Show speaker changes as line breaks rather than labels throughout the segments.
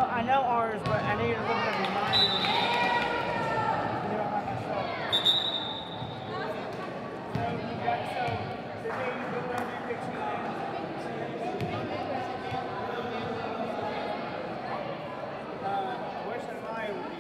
I know ours, but I need a little bit of reminder. To do it by myself. So you got today you go down your picture. Where's the Maya would be?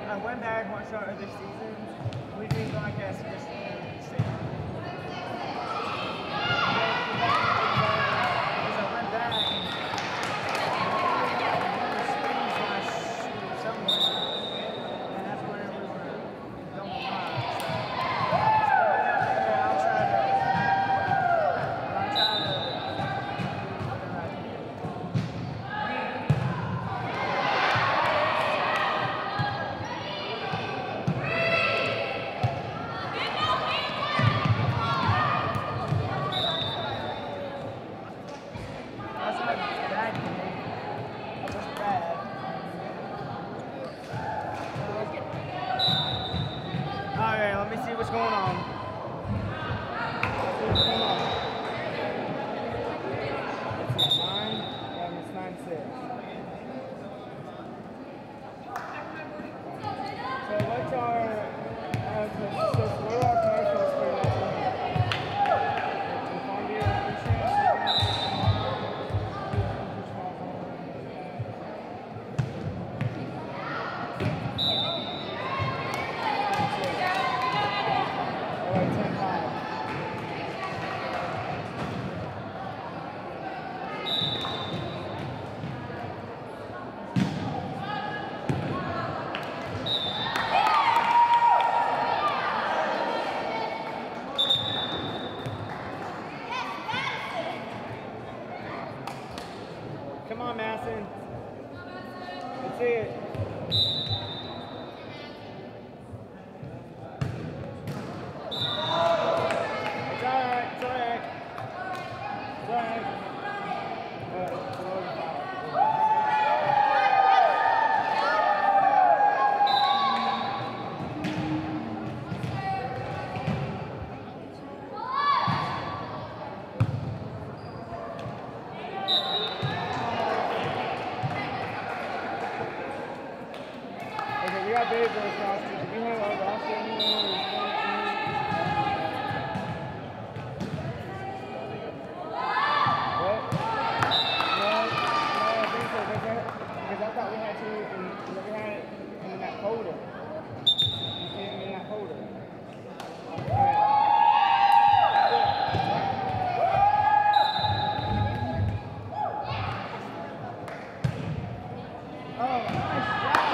I went back one shot of this season. We do broadcast this season. Because I went back and somewhere, and that's where we were going live. I'll try to Come on, Masson. Let's see it. It's alright, it's alright. It's alright. Okay, we got Berryville's roster. Do we have our roster anymore? What? No, I think so. Because I thought we had two, and we had it in that folder. You see it in that folder. Alright. Oh, nice job,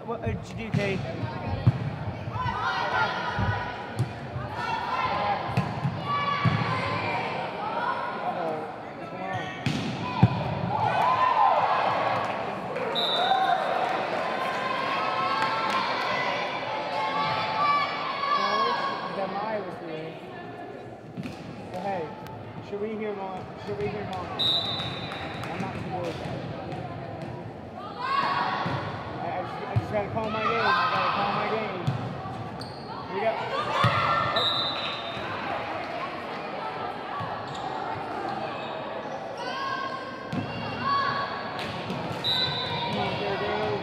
What did you do, Kate? Should we hear more? Should we hear more? I'm not too worried. I just gotta call my game. I gotta call my game. Here we go. Come on, Berryville.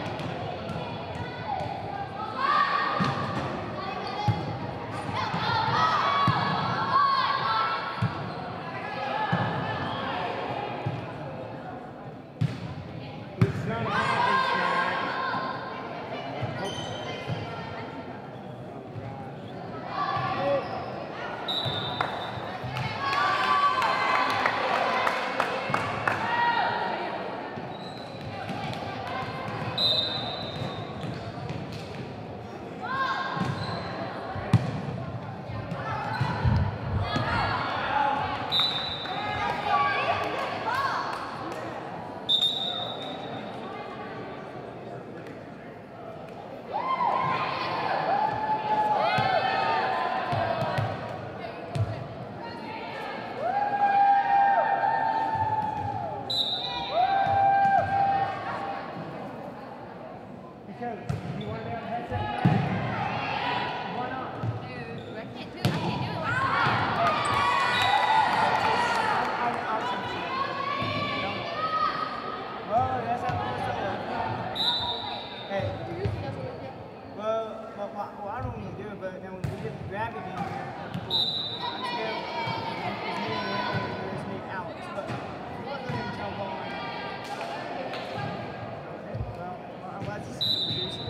Because you want to be on the headset now? Why not?
Dude, I can't do it like you do.
I'll send it to you. Don't worry. Well, that's how long it's up. Hey. Well, I don't want to do it, but then when we get the gravity in here, I'm scared. It's me and Randy, or it's me and Alex. But we wasn't going to tell Vaughn. Okay, well, let's reduce it.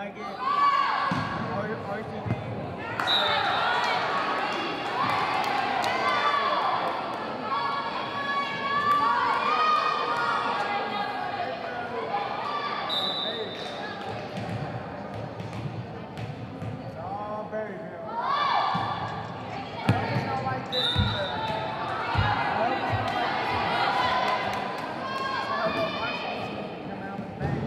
like it, or if you Berryville. I hope it's not like this either. I hope it's not like this either. So I hope Washington can come out with bang.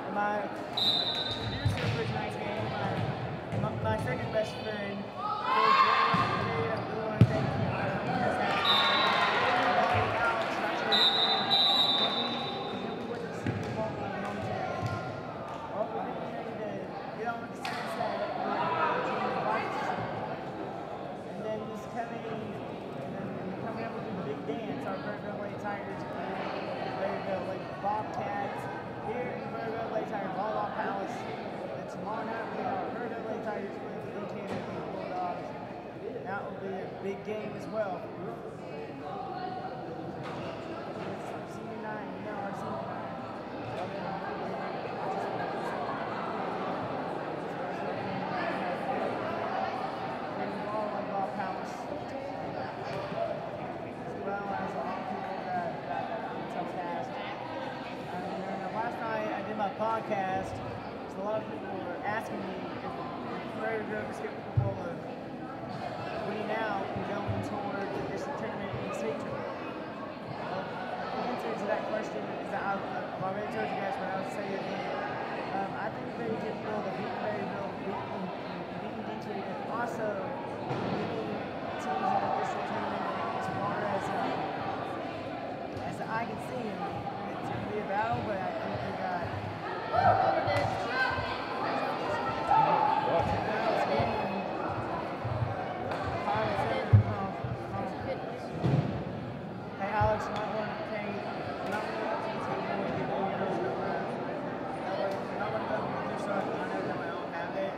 My producer for tonight's game, my second best friend, I really want to thank you. And then he's coming up with a big dance, our Berryville Tigers and Berryville Bobcats. Here in Berryville Tigers Volleyball Palace. And tomorrow night we got our Berryville Tigers with the Canada Bulldogs. That will be a big game as well. It's senior night, you know, our senior night. Volleyball Palace. As well as all the people that tough task. Last night I did my podcast, so a lot of people were asking me if Prairie was capable of winning out and going toward the district tournament and the state tournament. The answer to that question is that I've already told you guys, but I'll say it again. I think they're capable of beating Berryville, beating D2, and also beating teams in the district tournament as far as I can see them. It's going to be a battle, but I think we got Hey Alex, I'm not going to pay. I'm not going to get over those numbers. I'm not going to go do something. I know that I don't have it.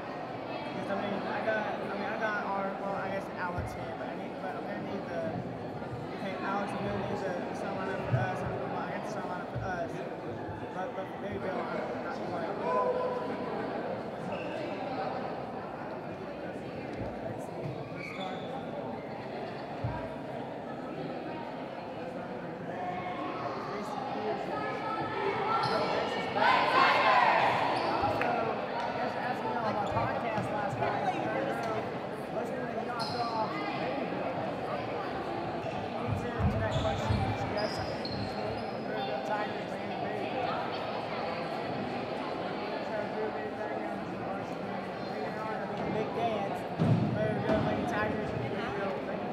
Because I got our, well, I guess Alex here, but I'm going to need the. Hey Alex, I'm going to need the sun lineup for us. I got the sun lineup for us. But there you go. Not quite. Let's see. Let's start.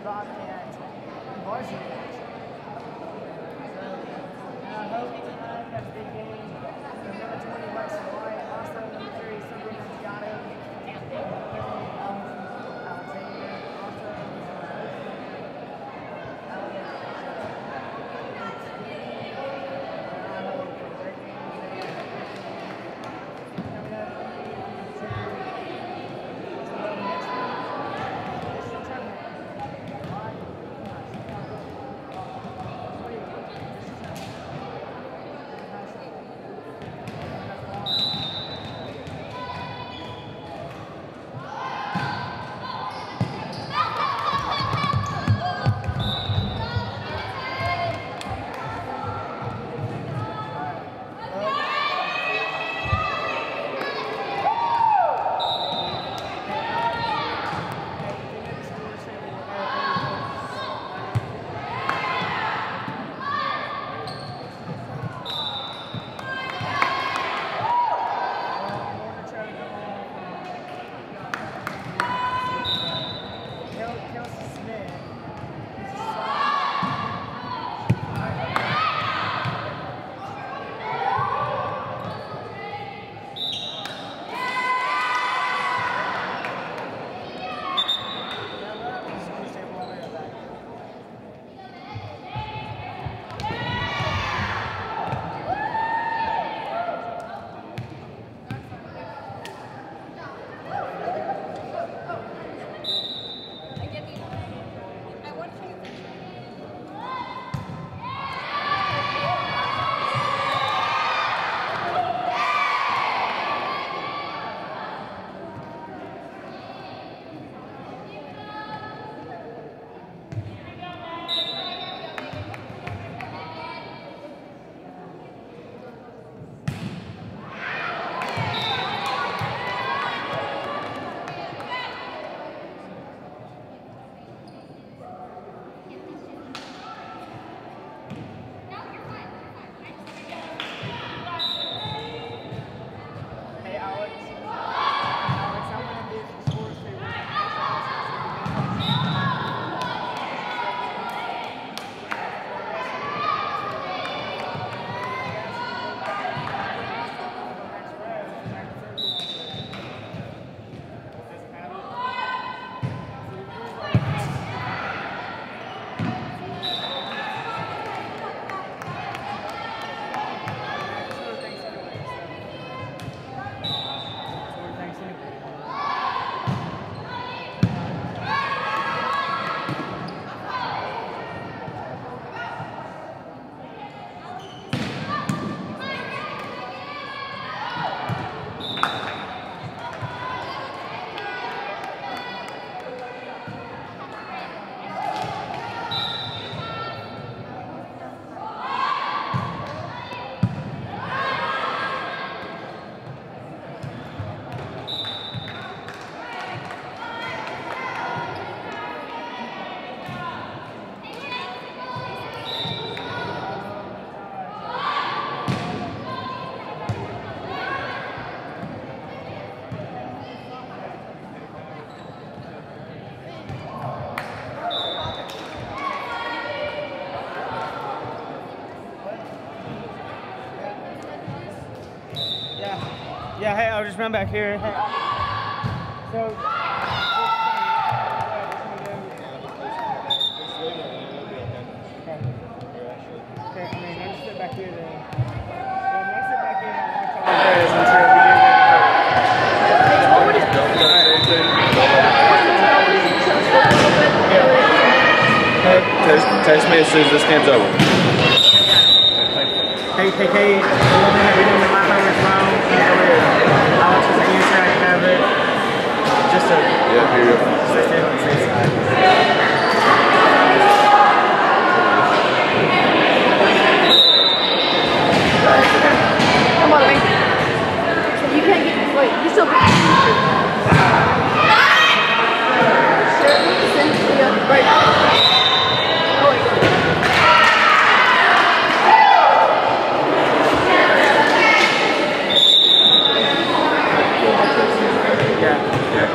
Bobcats and varsity action. So, I hope tonight has a big game. Number 20, West White, also number 3, Silver Giotto, Alexander, also Yeah, hey, I'll just run back here. Hey. So. Okay, I mean, I'll just sit back here then. Well, I'm gonna sit back here and I'll watch all this until we get
Text me as soon as this game's over.
Hey, the one that we did in the last time is wrong. I'll just say you try to have it. Just to.
Yeah, here you go.
Stay on the safe side.
Come on, wait. You can't get this way. You still get right. Oh, wait.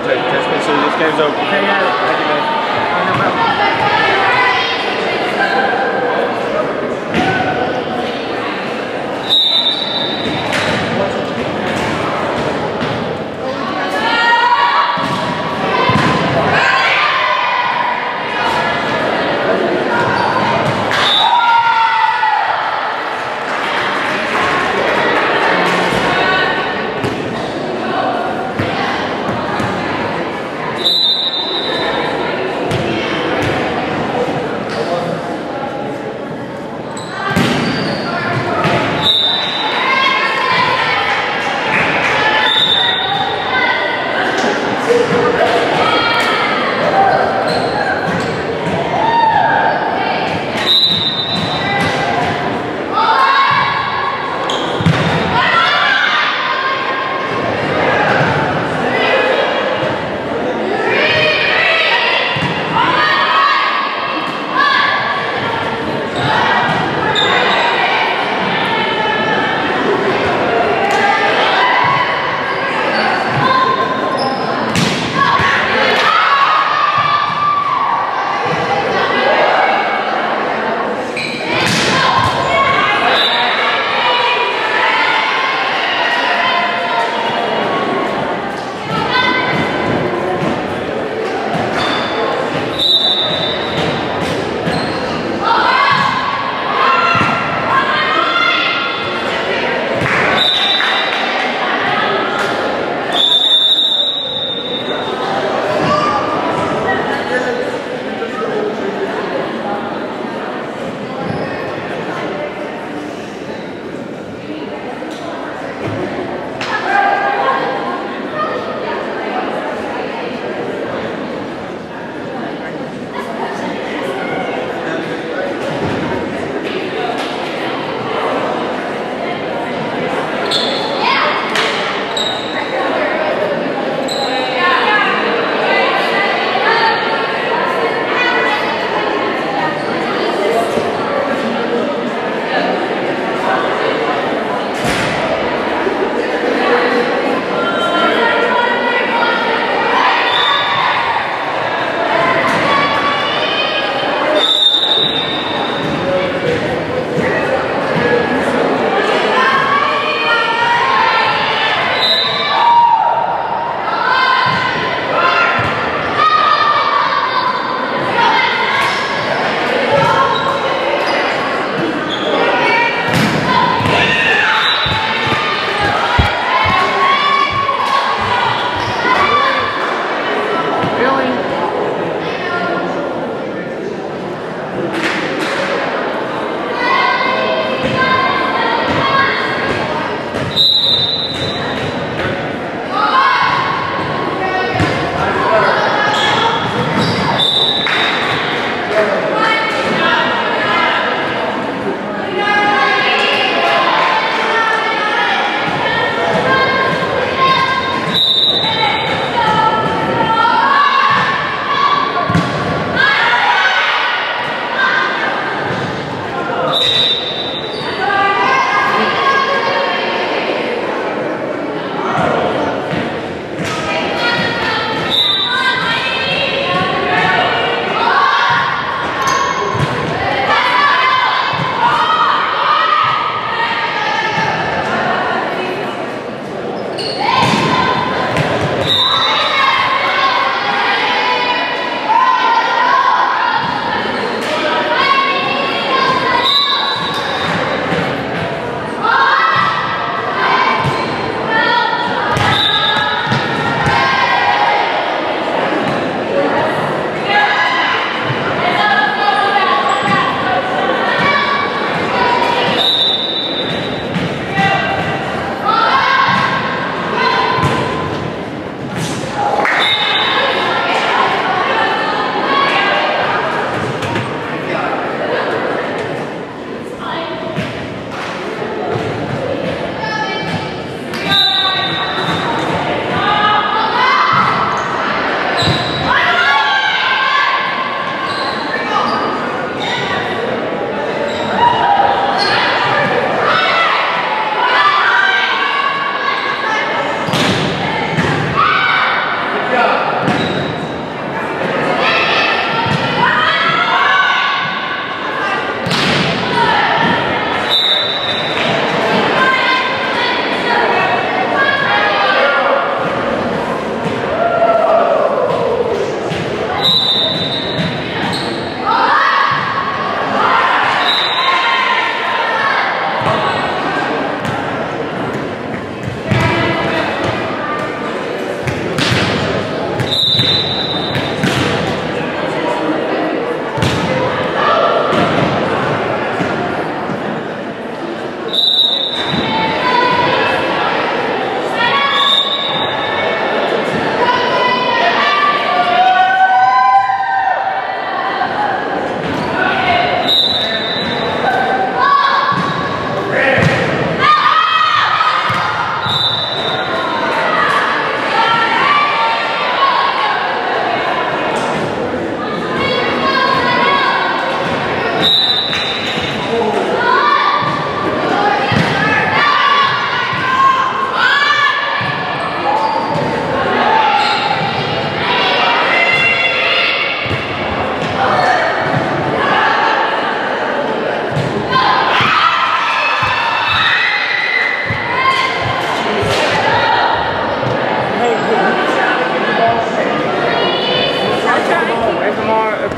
Text me as soon as this game's over.
Okay, yeah. Thank you, man. No problem.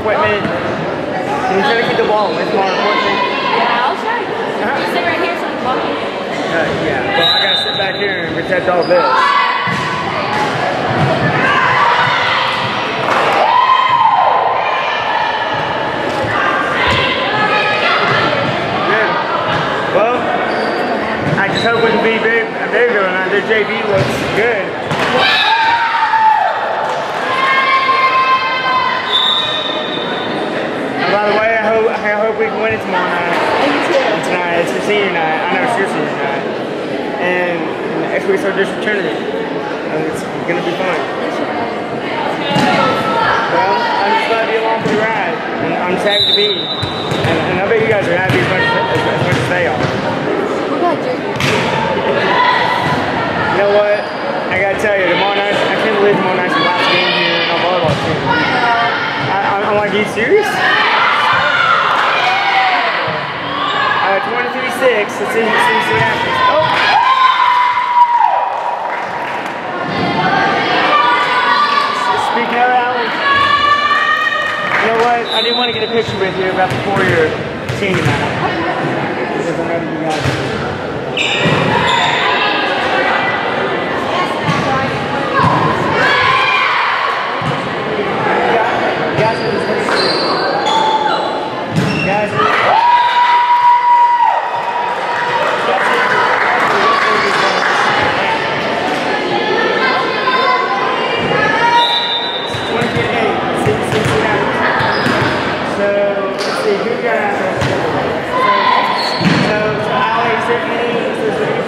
equipment. Can you try to keep the ball with more equipment?
Yeah, I'll try. You sit right here so you walk in.
Yeah. Well, I gotta sit back here and protect all this. Good. Well, I just hope we can be Berryville tonight. Their JV looks good. By the way, I hope we can win it tomorrow night. Tonight, it's your senior night. I know it's your senior night. And next week's our district tournament. And it's gonna be fun. Well, I'm just glad to be along for the ride. And I'm just happy to be. And I bet you guys are happy as much as they are. You know what? I gotta tell you, tomorrow night, I can't believe tomorrow night's the last game here in our volleyball team. I'm like, are you serious? 23-6, let's see what happens. Oh! Speaking of Alan, you know what? I didn't want to get a picture with you about before your senior night. Because I know you guys. So, Ali, is there any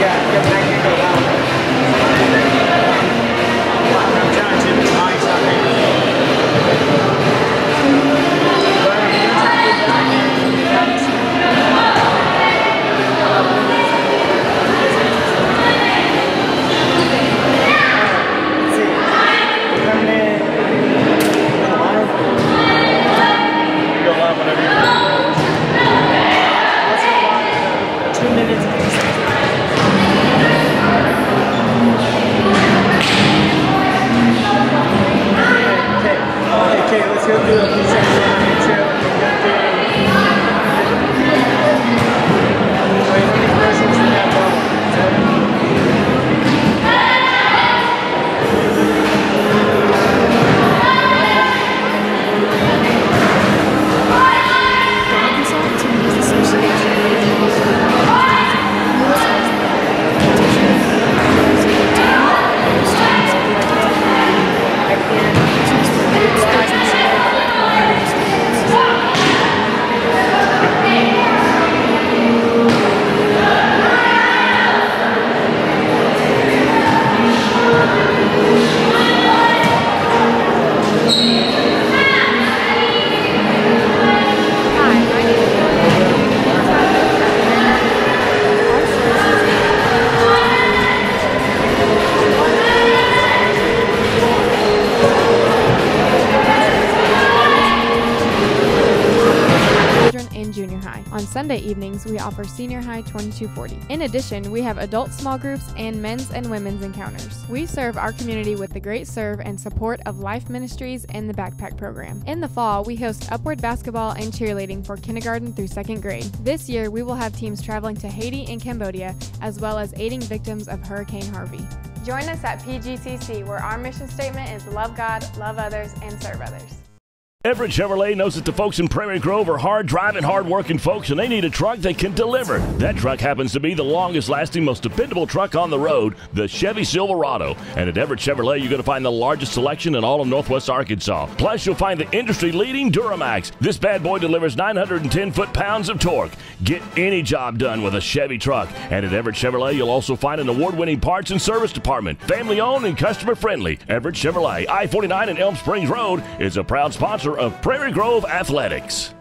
Yeah, because I can't go down. I'm trying to, but mine's not there. But I'm going to try to do that again. Let's see. We're coming in.
Go live whenever you're ready.
Let's go live. 2 minutes and 50 seconds. Okay, let's go do a few seconds on the trail. Wait, how many commercials do we have going? 7?
On Sunday evenings, we offer Senior High 2240. In addition, we have adult small groups and men's and women's encounters. We serve our community with the great serve and support of Life Ministries and the Backpack Program. In the fall, we host Upward basketball and cheerleading for kindergarten through 2nd grade. This year, we will have teams traveling to Haiti and Cambodia, as well as aiding victims of Hurricane Harvey. Join us at PGCC, where our mission statement is love God, love others, and serve others.
Everett Chevrolet knows that the folks in Prairie Grove are hard-driving, hard-working folks, and they need a truck that can deliver. That truck happens to be the longest-lasting, most dependable truck on the road, the Chevy Silverado. And at Everett Chevrolet, you're going to find the largest selection in all of Northwest Arkansas. Plus, you'll find the industry-leading Duramax. This bad boy delivers 910 foot-pounds of torque. Get any job done with a Chevy truck. And at Everett Chevrolet, you'll also find an award-winning parts and service department. Family-owned and customer-friendly. Everett Chevrolet, I-49 and Elm Springs Road, is a proud sponsor of Prairie Grove Athletics.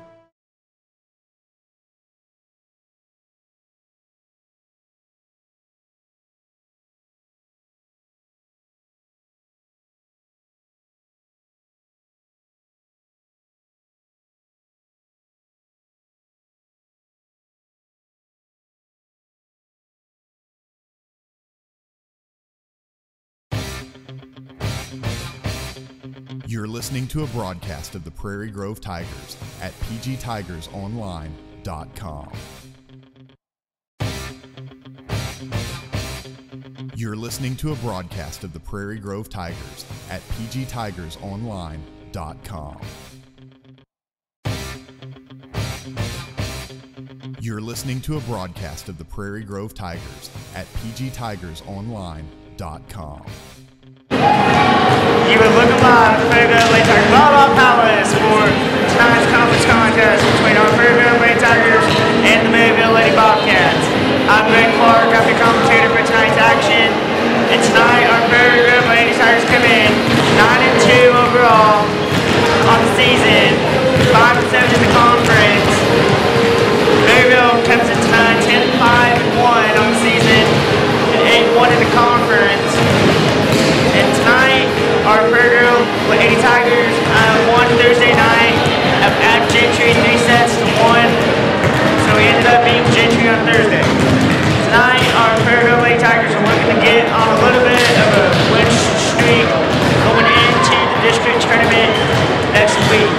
You're listening to a broadcast of the Prairie Grove Tigers at pgtigersonline.com. You're listening to a broadcast of the Prairie Grove Tigers at pgtigersonline.com. You're listening to a broadcast of the Prairie Grove Tigers at pgtigersonline.com.
You would look alive at Berryville Lake Tigers Volleyball Palace for tonight's conference contest between our Berryville Lake Tigers and the Berryville Lady Bobcats. I'm Greg Clark, I'm the commentator for tonight's action. And tonight our Berryville Lady Tigers come in 9-2 overall on the season, 5-7 in the conference. Berryville comes in tonight 10-5-1 on the season and 8-1 in the conference. And tonight, our Berryville Lady Tigers won Thursday night at Gentry 3-1. So we ended up beating Gentry on Thursday. Tonight, our Berryville Lady Tigers are looking to get on a little bit of a win streak going into the district tournament next week.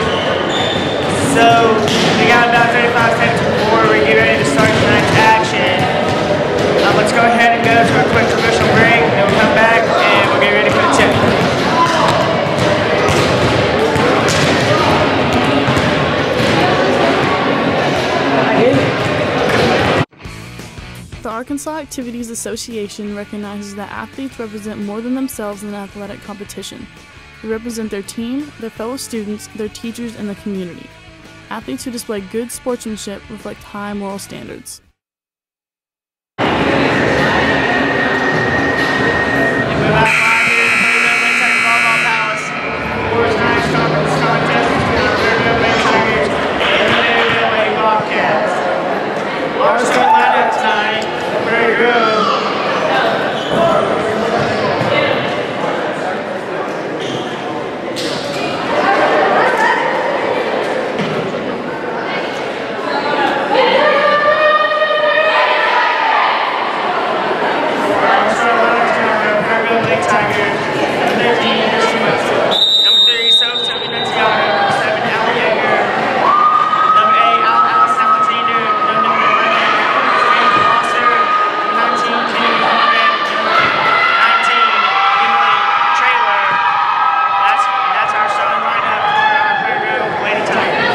So we got about 35 seconds before we get ready to start tonight's action. Let's go ahead and go to a quick commercial break, and we'll come back and we'll get ready for the tip.
The Arkansas Activities Association recognizes that athletes represent more than themselves in athletic competition. They represent their team, their fellow students, their teachers, and the community. Athletes who display good sportsmanship reflect high moral standards.
Tiger. Number 13, number 3, Sophie Tiago. 7, Alan Yeager. Number 8, Alex Alexander. Number 11, Samantha Foster. Number 19, Jenny Conrad. Number 19, Emily Trailer. That's our starting lineup for our Prairie Grove Lady Tigers.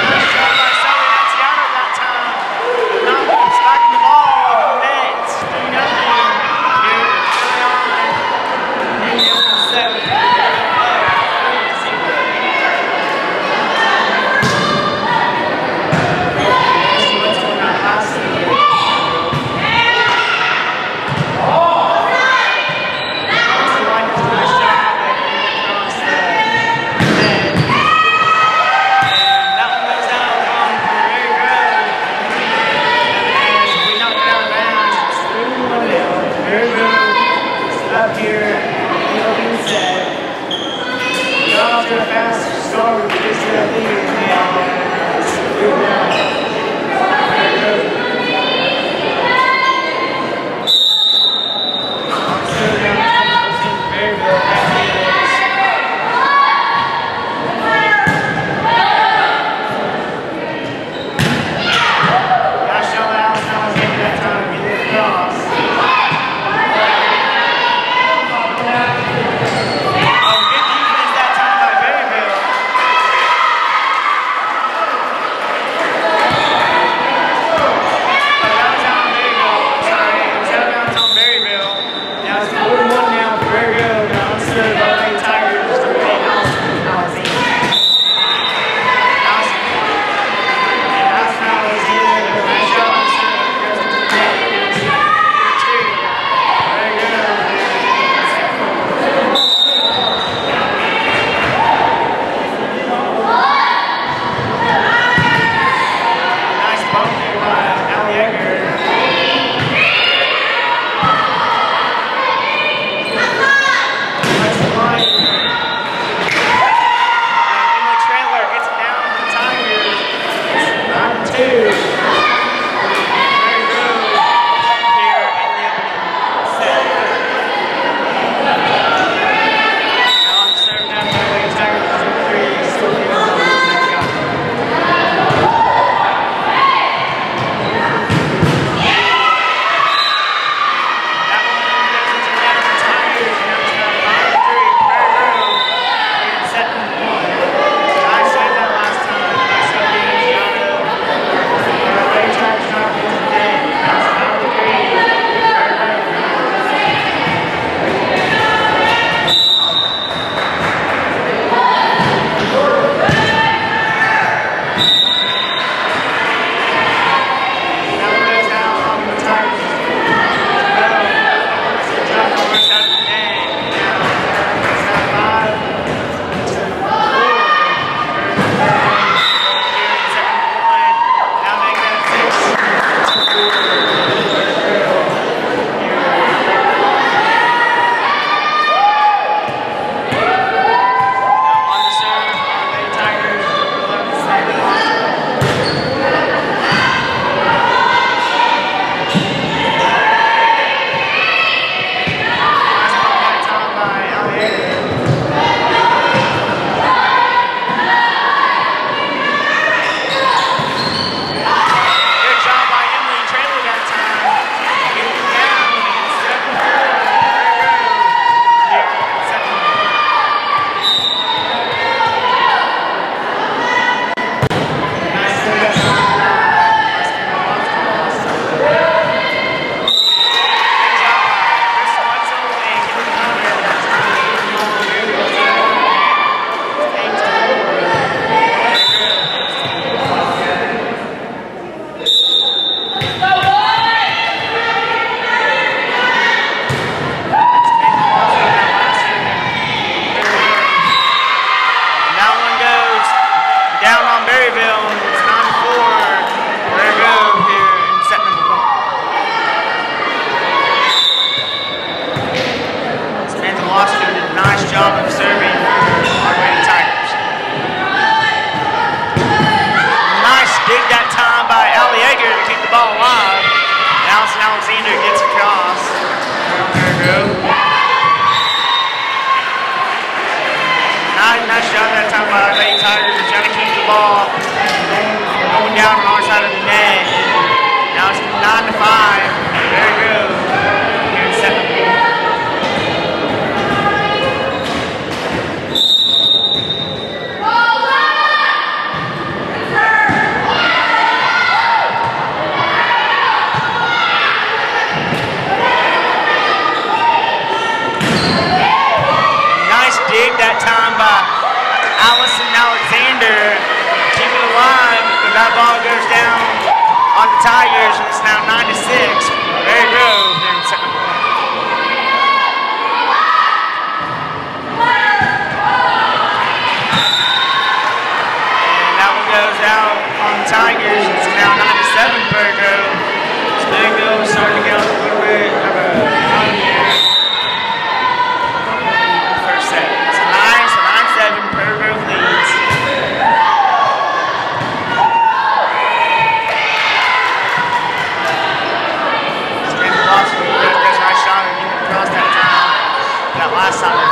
Nice shot by the ball alive. Allison Alexander gets across. Nice shot that time by the Lady Tigers. They're trying to keep the ball going down on our side of the net. Now it's 9-5. Very good. Here in 7th. Dig that time by Allison Alexander. Keep it alive, but that ball goes down on the Tigers, and it's now 9-6. Very good here in 7th. And that one goes out on the Tigers. It's now 9-7. Very good. So there goes, starting to get a little bit of a run here. Berryville leads. It's been lost. That's a nice shot and getting across that time. That last time.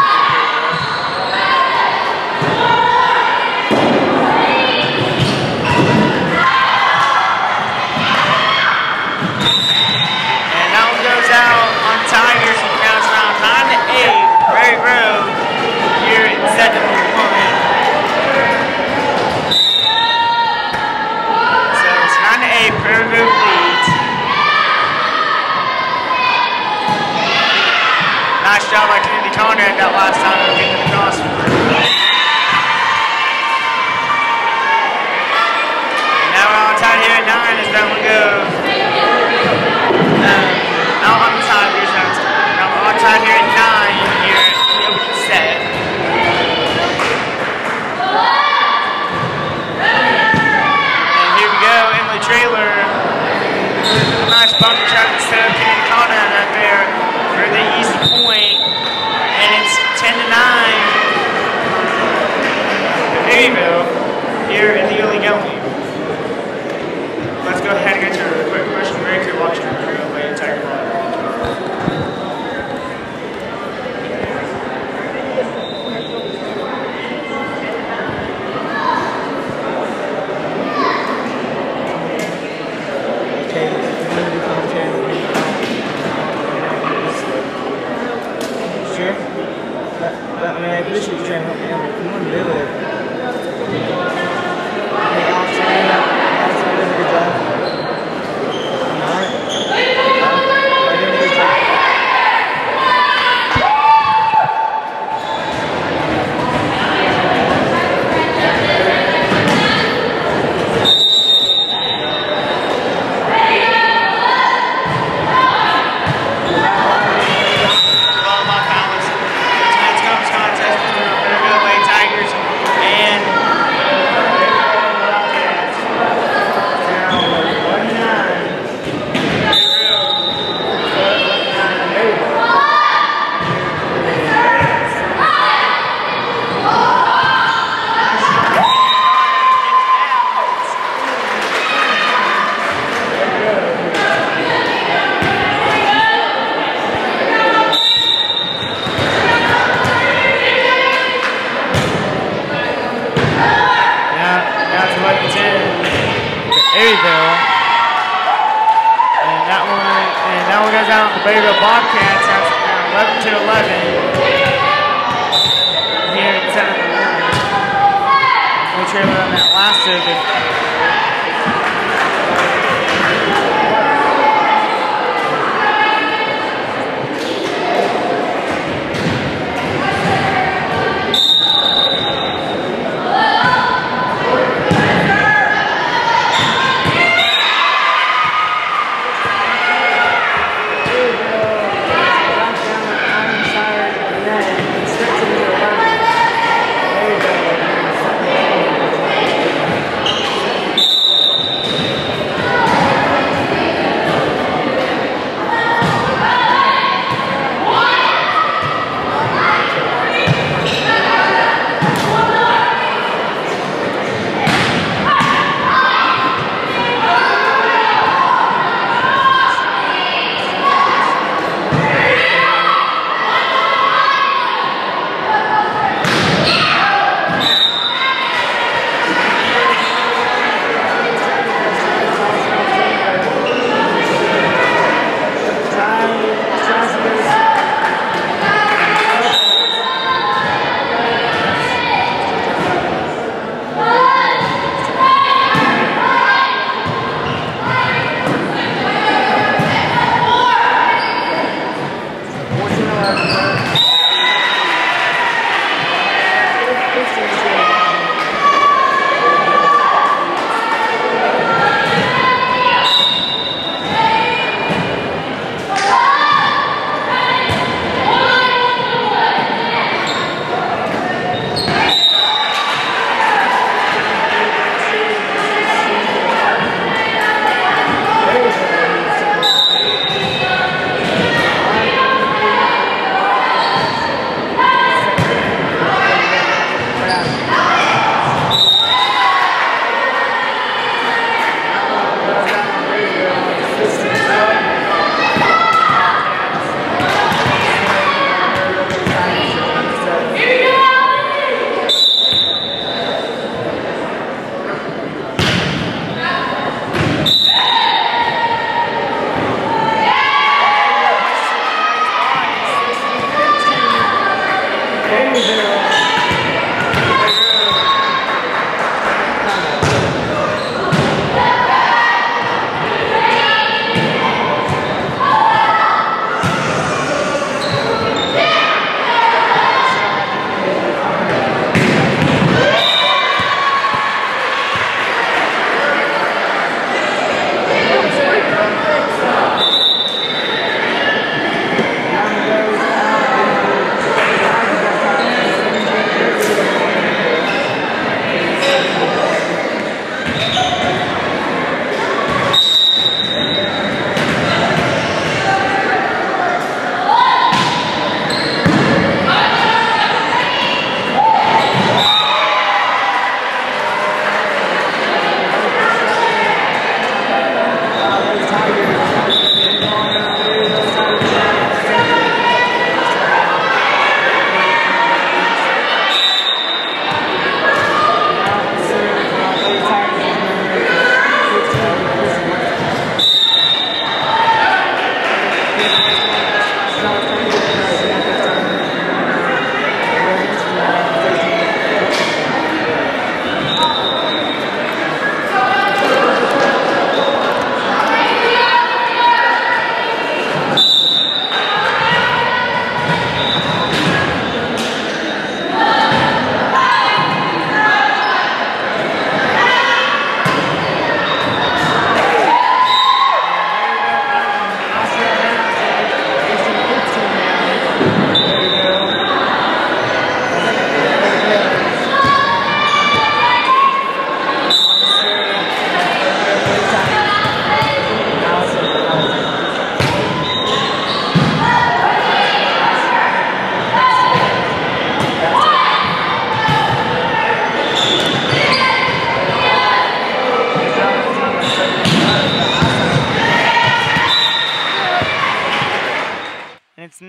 And that one goes out on Tigers and counts around 9-8. Berryville here in 7th. Berryville leads. Nice job by Kennedy Conrad that last time of getting the cross. Now we're all tied here at 9 as that one goes. Now on the Tigers. Now we're all tied here at 9 here at the opening set. Trailer, a nice bump shot instead of Kennedy Conrad right there for the easy point, and it's 10-9 for Berryville here in the early going. Let's go ahead and get to a quick commercial break here. Watch your crew play Tiger Ball. Berryville. And that one goes out on the Berryville Bobcats. That's now 11-11 here in 7th. We'll trailer on that last service.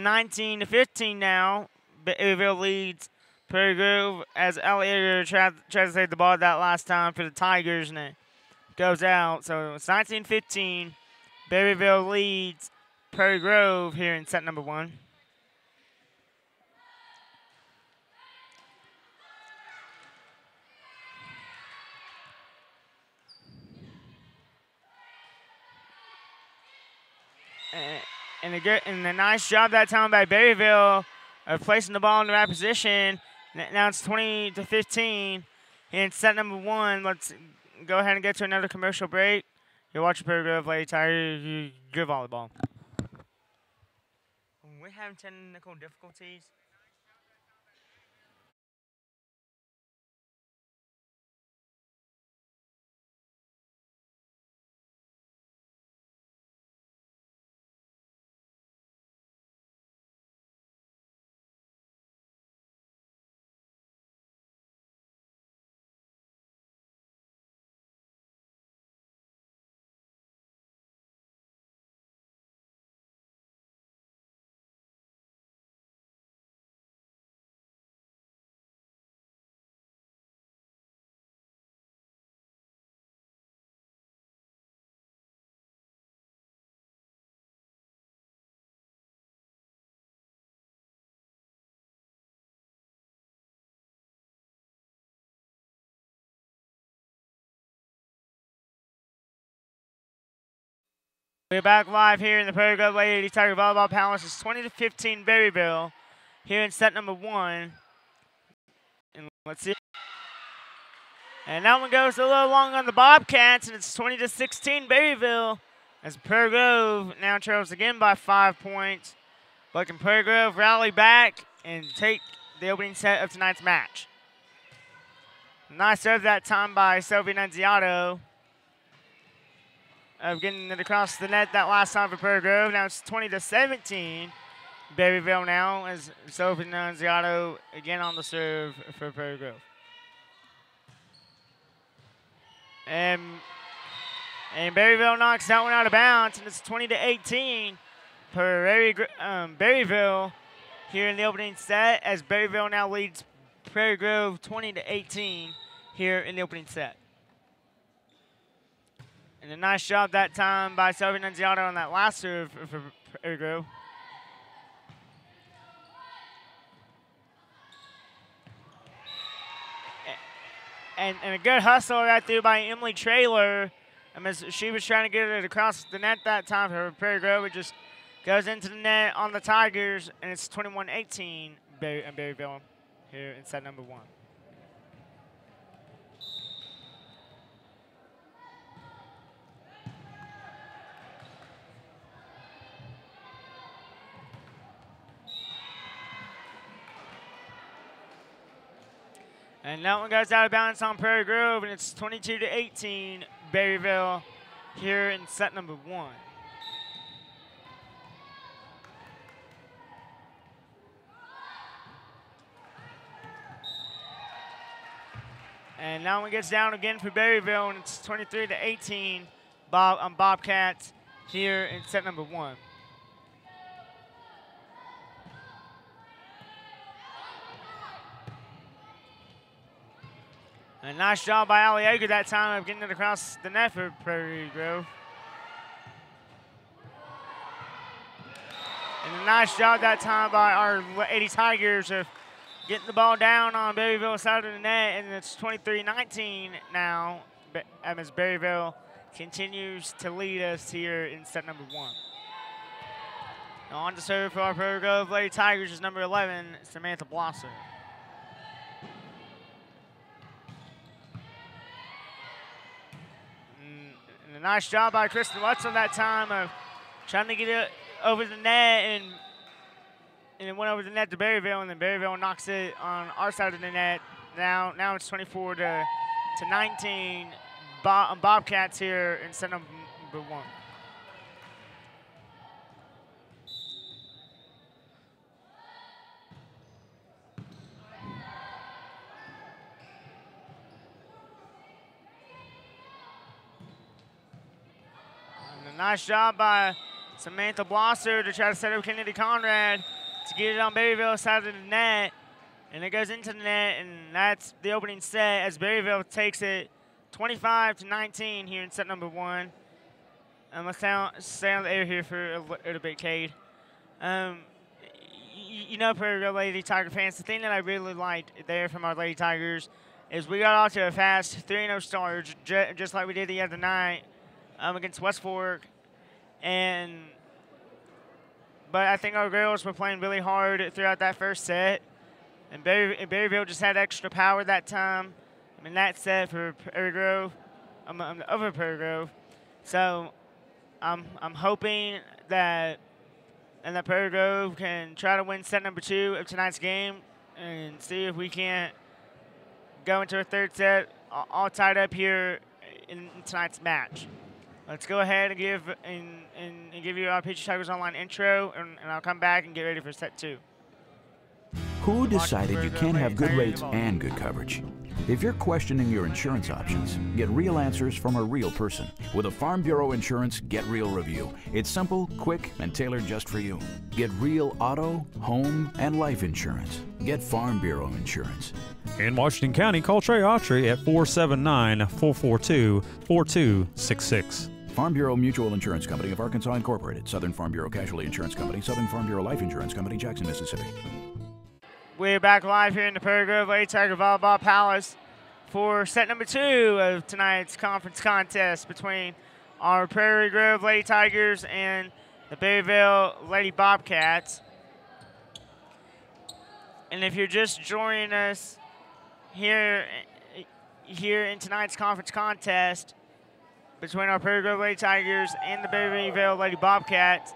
19-15 now. Berryville leads Prairie Grove as Elliott tried to save the ball that last time for the Tigers, and it goes out. So it's 19-15. Berryville leads Prairie Grove here in set number 1. And a nice job that time by Berryville of placing the ball in the right position. Now it's 20-15 in set number 1. Let's go ahead and get to another commercial break. You're watching Prairie Grove Lady Tigers, good volleyball. We're having technical difficulties. We're back live here in the Prairie Grove Lady Tiger Volleyball Palace. It's 20-15 Berryville here in set number 1. And let's see. And that one goes a little long on the Bobcats, and it's 20-16 Berryville as Prairie Grove now trails again by 5 points. But can Prairie Grove rally back and take the opening set of tonight's match? Nice serve that time by Sophie Nunziato of getting it across the net that last time for Prairie Grove. Now it's 20-17. Berryville now as Sophie Nunziato again on the serve for Prairie Grove. And Berryville knocks that one out of bounds, and it's 20-18 for Berryville here in the opening set as Berryville now leads Prairie Grove 20-18 here in the opening set. And a nice job that time by Sophie Nunziato on that last serve for Prairie Grove. And a good hustle right through by Emily Traylor. As she was trying to get it across the net that time for Prairie Grove. It just goes into the net on the Tigers, and it's 21-18 Berryville here in set number 1. And that one goes out of bounds on Prairie Grove, and it's 22-18 Berryville here in set number 1. And that one gets down again for Berryville, and it's 23-18 Bobcats here in set number 1. A nice job by Aliaga that time of getting it across the net for Prairie Grove. And a nice job that time by our Lady Tigers of getting the ball down on Berryville's side of the net, and it's 23-19 now as Berryville continues to lead us here in set number 1. Now on to serve for our Prairie Grove Lady Tigers is number 11, Samantha Blosser. And a nice job by Kristen Wetzel that time of trying to get it over the net, and it went over the net to Berryville, and then Berryville knocks it on our side of the net. Now it's 24-19 Bobcats here in set number 1. And a nice job by Samantha Blosser to try to set up Kennedy Conrad. to get it on Berryville's side of the net. And it goes into the net, and that's the opening set as Berryville takes it 25-19 here in set number 1. I'm going to stay on the air here for a little bit, Cade. You know, Prairie Lady Tiger fans, the thing that I really liked there from our Lady Tigers is we got off to a fast 3-0 start, just like we did the other night against West Fork. But I think our girls were playing really hard throughout that first set. And Berryville just had extra power that time. I mean, that set for Prairie Grove, over Prairie Grove. So I'm hoping that Prairie Grove can try to win set number 2 of tonight's game and see if we can't go into a third set all tied up here in tonight's match. Let's go ahead and give you our Peachy Tigers Online intro, and I'll come back and get ready for set 2.
Who decided you can't have good rates and good coverage? If you're questioning your insurance options, get real answers from a real person. With a Farm Bureau Insurance Get Real review. It's simple, quick, and tailored just for you. Get real auto, home, and life insurance. Get Farm Bureau Insurance.
In Washington County, call Trey Autry at 479-442-4266.
Farm Bureau Mutual Insurance Company of Arkansas Incorporated. Southern Farm Bureau Casualty Insurance Company. Southern Farm Bureau Life Insurance Company, Jackson, Mississippi.
We're back live here in the Prairie Grove Lady Tiger Volleyball Palace for set number 2 of tonight's conference contest between our Prairie Grove Lady Tigers and the Berryville Lady Bobcats. And if you're just joining us here in tonight's conference contest between our Prairie Grove Lady Tigers and the Berryville Lady Bobcats,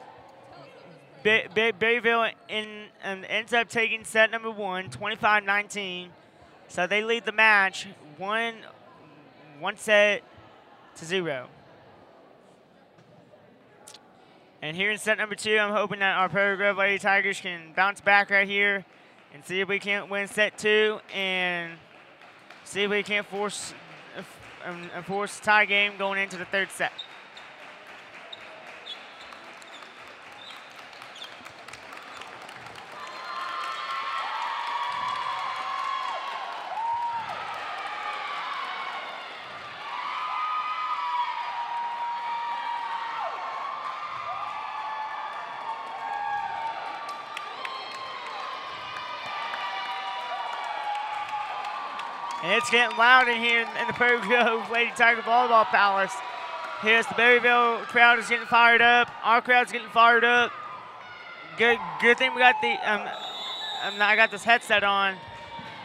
Berryville ends up taking set number 1, 25-19. So they lead the match 1 set to 0. And here in set number 2, I'm hoping that our Prairie Grove Lady Tigers can bounce back right here and see if we can't win set 2 and see if we can't force a tie game going into the third set. And it's getting loud in here in the Prairie Grove Lady Tiger Volleyball Palace. Here's the Berryville crowd is getting fired up. Our crowd's getting fired up. Good thing we got I got this headset on,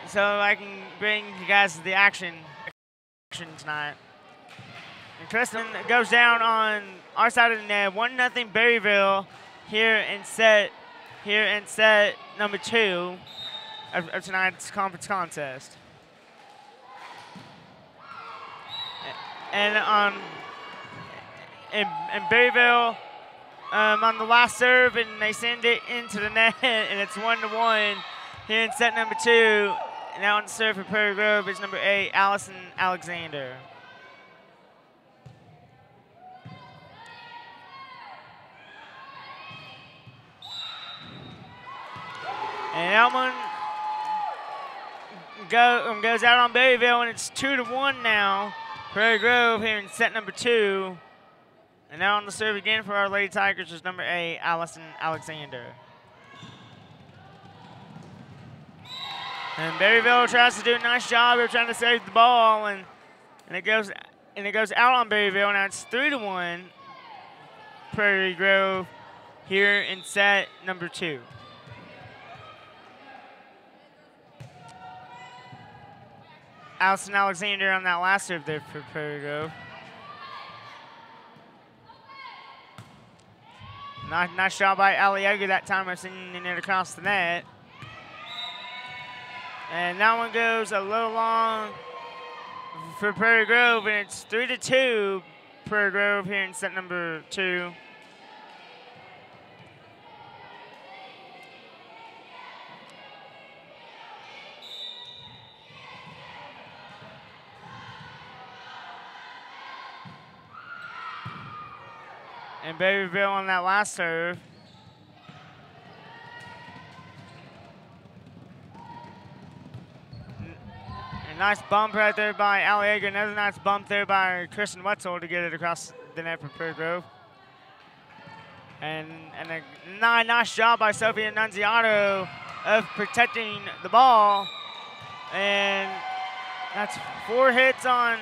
so I can bring you guys the action tonight. And Tristan goes down on our side of the net. 1-0 Berryville here in set number 2 of tonight's conference contest. And Berryville on the last serve, and they send it into the net, and it's 1-1 here in set number 2. And now on the serve for Prairie Grove is number 8, Allison Alexander. And that one goes out on Berryville, and it's 2-1 now. Prairie Grove here in set number 2. And now on the serve again for our Lady Tigers is number 8, Allison Alexander. And Berryville tries to do a nice job of trying to save the ball, and it goes out on Berryville. Now it's 3-1 Prairie Grove here in set number 2. Allison Alexander on that last serve there for Prairie Grove. Nice job by Alioga that time of sending it across the net. And that one goes a little long for Prairie Grove, and it's 3-2 Prairie Grove here in set number 2. And Berryville on that last serve. nice bump right there by Alliega. Another nice bump there by Kristen Wetzel to get it across the net for Prairie Grove. And a nice job by Sophie Annunziato of protecting the ball. And that's 4 hits on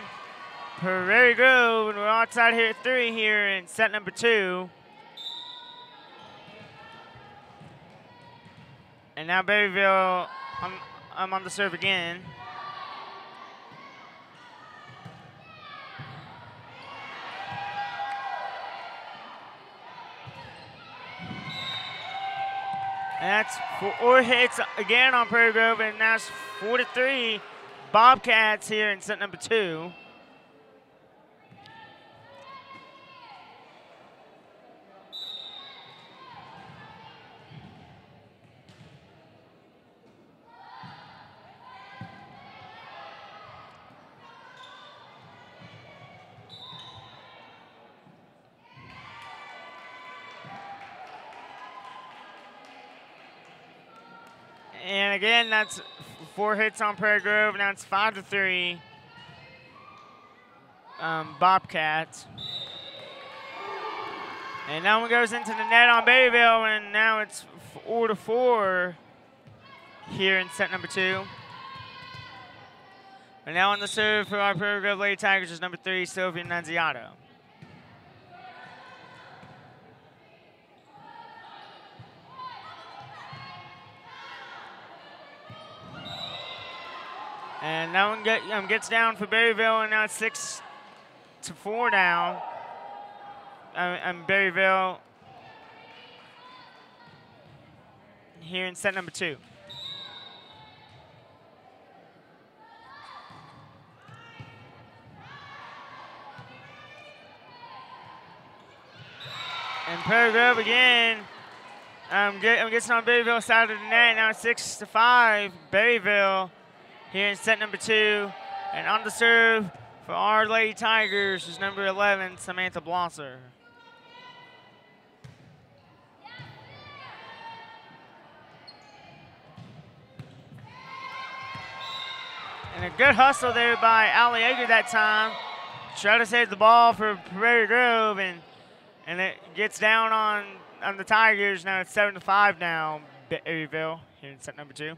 Prairie Grove, and we're outside here at 3 here in set number 2. And now Berryville, I'm on the serve again. And that's 4 hits again on Prairie Grove, and now it's 4-3 Bobcats here in set number 2. And again, that's 4 hits on Prairie Grove. Now it's 5-3 Bobcats. And that one goes into the net on Berryville, and now it's 4-4 here in set number 2. And now on the serve for our Prairie Grove Lady Tigers is number 3, Sylvia Nunziato. And that one gets down for Berryville, and now it's 6-4 now. And Berryville here in set number 2. And Prairie Grove again. I'm getting on Berryville side of the net. Now it's 6-5 Berryville here in set number 2. And on the serve for our Lady Tigers is number 11, Samantha Blosser. And a good hustle there by Allie Egger that time. Try to save the ball for Prairie Grove, and it gets down on the Tigers. Now it's 7-5 now, Berryville here in set number 2.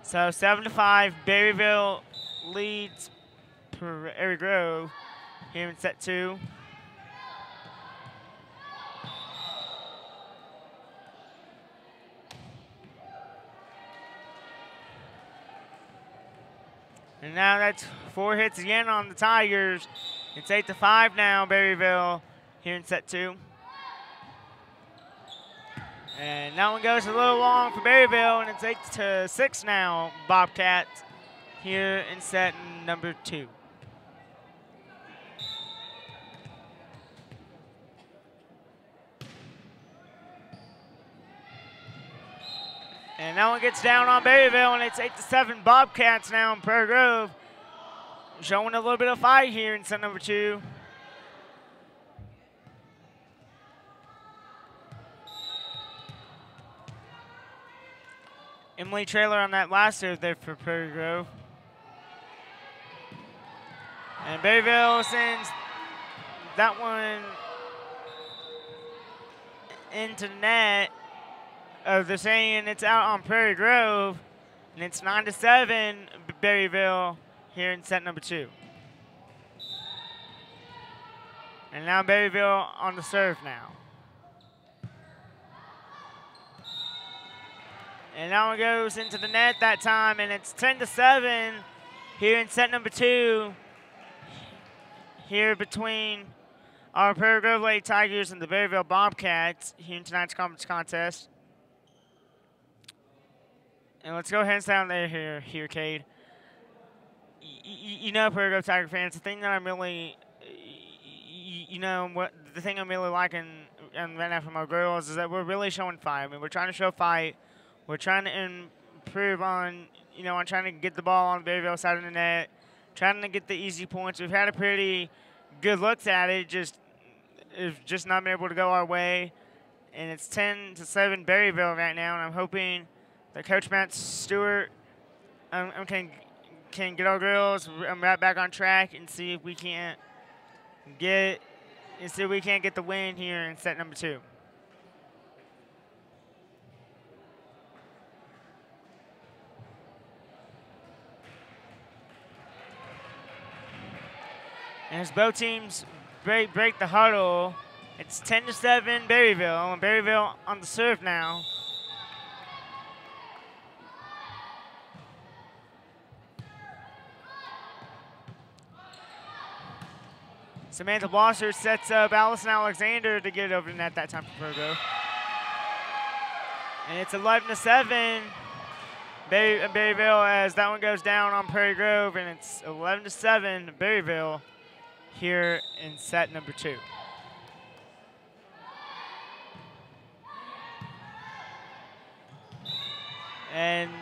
So 7-5, Berryville leads Prairie Grove here in set 2. And now that's 4 hits again on the Tigers. It's 8-5 now, Berryville here in set 2. And that one goes a little long for Berryville, and it's 8-6 now, Bobcats here in set number 2. And that one gets down on Berryville, and it's 8-7 Bobcats now in Prairie Grove. Showing a little bit of fight here in set number 2. Emily Traylor on that last serve there for Prairie Grove. And Berryville sends that one into net. They're saying it's out on Prairie Grove, and it's 9-7 Berryville here in set number 2. And now Berryville on the serve now. And that one goes into the net that time, and it's 10-7 here in set number 2. Here between our Prairie Grove Lady Tigers and the Berryville Bobcats here in tonight's conference contest. And let's go ahead and stand there here, Cade. You know, Prairie Grove Tiger fans, the thing that I'm really, the thing I'm really liking right now from our girls is that we're really showing fight. I mean, we're trying to show fight. We're trying to improve on trying to get the ball on the Berryville side of the net, trying to get the easy points. We've had a pretty good looks at it, just not been able to go our way. And it's 10-7 Berryville right now, and I'm hoping that Coach Matt Stewart can get our girls right back on track and see if we can't get the win here in set number 2. And as both teams break the huddle, it's 10-7 Berryville, and Berryville on the serve now. Samantha Blosser sets up Allison Alexander to get it over the net that time for Virgo. And it's 11-7 Berryville as that one goes down on Prairie Grove, and it's 11-7 Berryville here in set number 2. And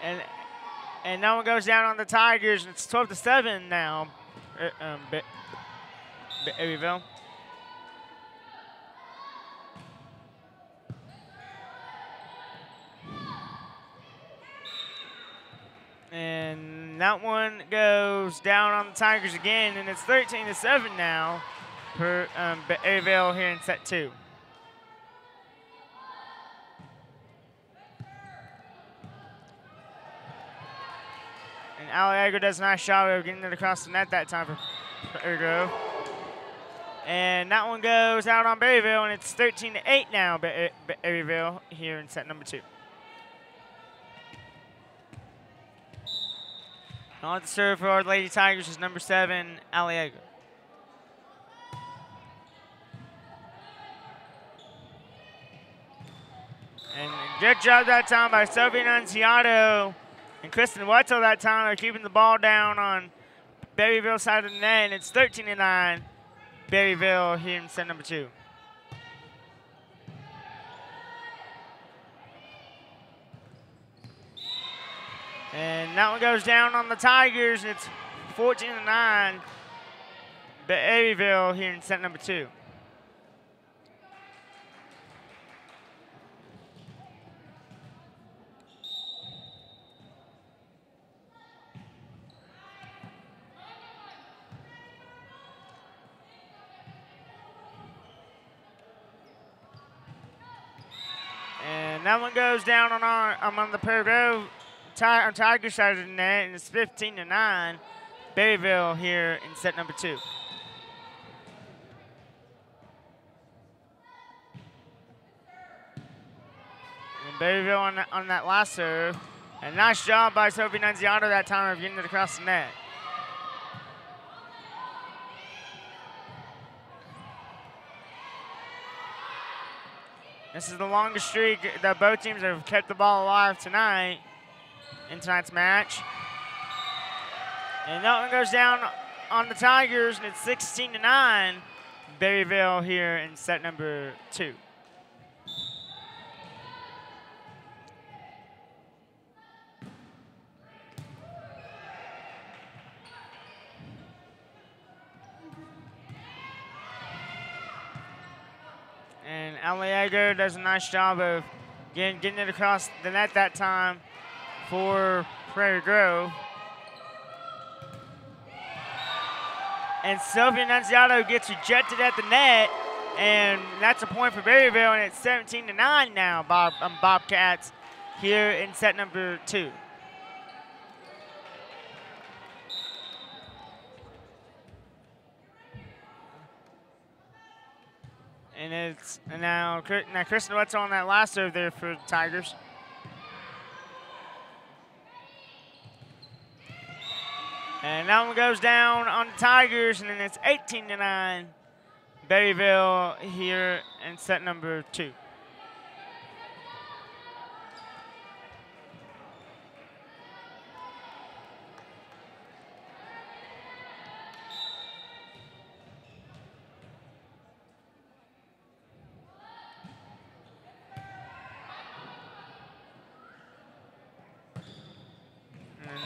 that one goes down on the Tigers, and it's 12-7 now. Berryville. And that one goes down on the Tigers again, and it's 13-7 now for Berryville here in set 2. And Alliago does a nice job of getting it across the net that time for Prairie Grove. And that one goes out on Berryville, and it's 13-8 now, Berryville here in set number 2. On the serve for our Lady Tigers is number 7, Alliago. And good job that time by Sophie Nunziato and Kristen Wetzel that time. They're keeping the ball down on Berryville's side of the net, and it's 13-9 Berryville here in set number 2. And that one goes down on the Tigers, and it's 14-9 Berryville here in set number 2. And that one goes down on the Prairie Grove on Tiger side of the net, and it's 15-9 Berryville here in set number 2. And Berryville on that last serve. And nice job by Sophie Nunziato that time of getting it across the net. This is the longest streak that both teams have kept the ball alive tonight in tonight's match. And that one goes down on the Tigers, and it's 16-9 Berryville here in set number 2. And Alliago does a nice job of getting it across the net that time for Prairie Grove. And Sylvia Nunziato gets rejected at the net, and that's a point for Berryville, and it's 17-9 now, Bobcats here in set number 2. And now Kristen Wetzel on that last serve there for the Tigers. And that one goes down on the Tigers, and then it's 18-9 Berryville here in set number 2.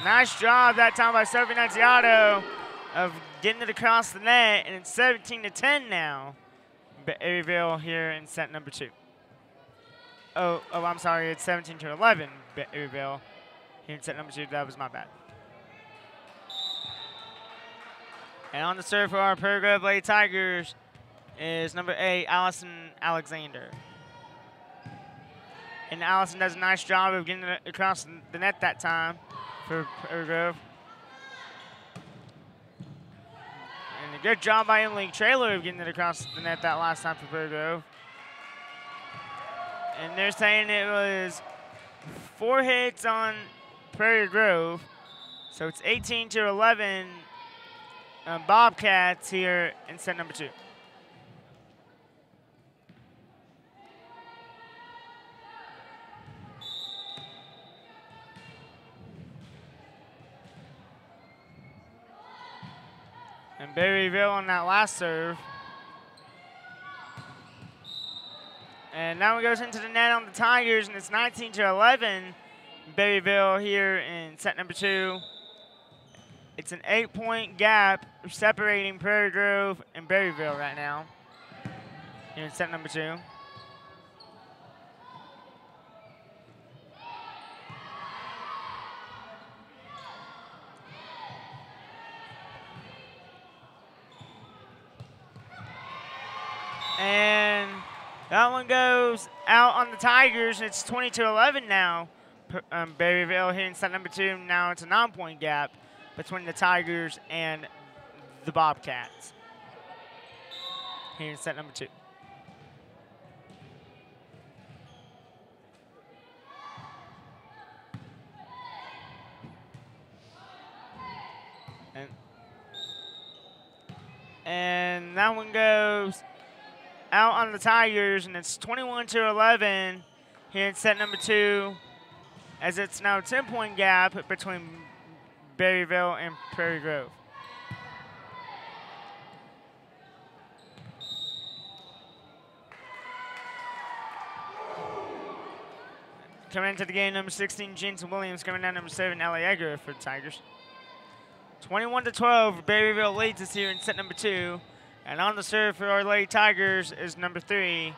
Nice job that time by Sophie Nunziato of getting it across the net, and it's 17-10 now. Berryville here in set number 2. Oh, I'm sorry, it's 17-11 Berryville here in set number 2. That was my bad. And on the serve for our Prairie Grove Lady Tigers is number 8, Allison Alexander. And Allison does a nice job of getting it across the net that time for Prairie Grove. And a good job by Emily Traylor of getting it across the net that last time for Prairie Grove. And they're saying it was 4 hits on Prairie Grove. So it's 18-11 Bobcats here in set number 2. And Berryville on that last serve. And now it goes into the net on the Tigers, and it's 19-11 Berryville here in set number 2. It's an 8-point gap separating Prairie Grove and Berryville right now here in set number 2. And that one goes out on the Tigers. It's 20-11 now. Berryville here in set number 2. Now it's a 9-point gap between the Tigers and the Bobcats here in set number 2. And that one goes out on the Tigers, and it's 21-11 here in set number 2, as it's now a 10-point gap between Berryville and Prairie Grove. Coming into the game, number 16, Jensen Williams. Coming down, number 7, Ellie Egger for the Tigers. 21-12, Berryville leads us here in set number 2. And on the serve for our Lady Tigers is number 3,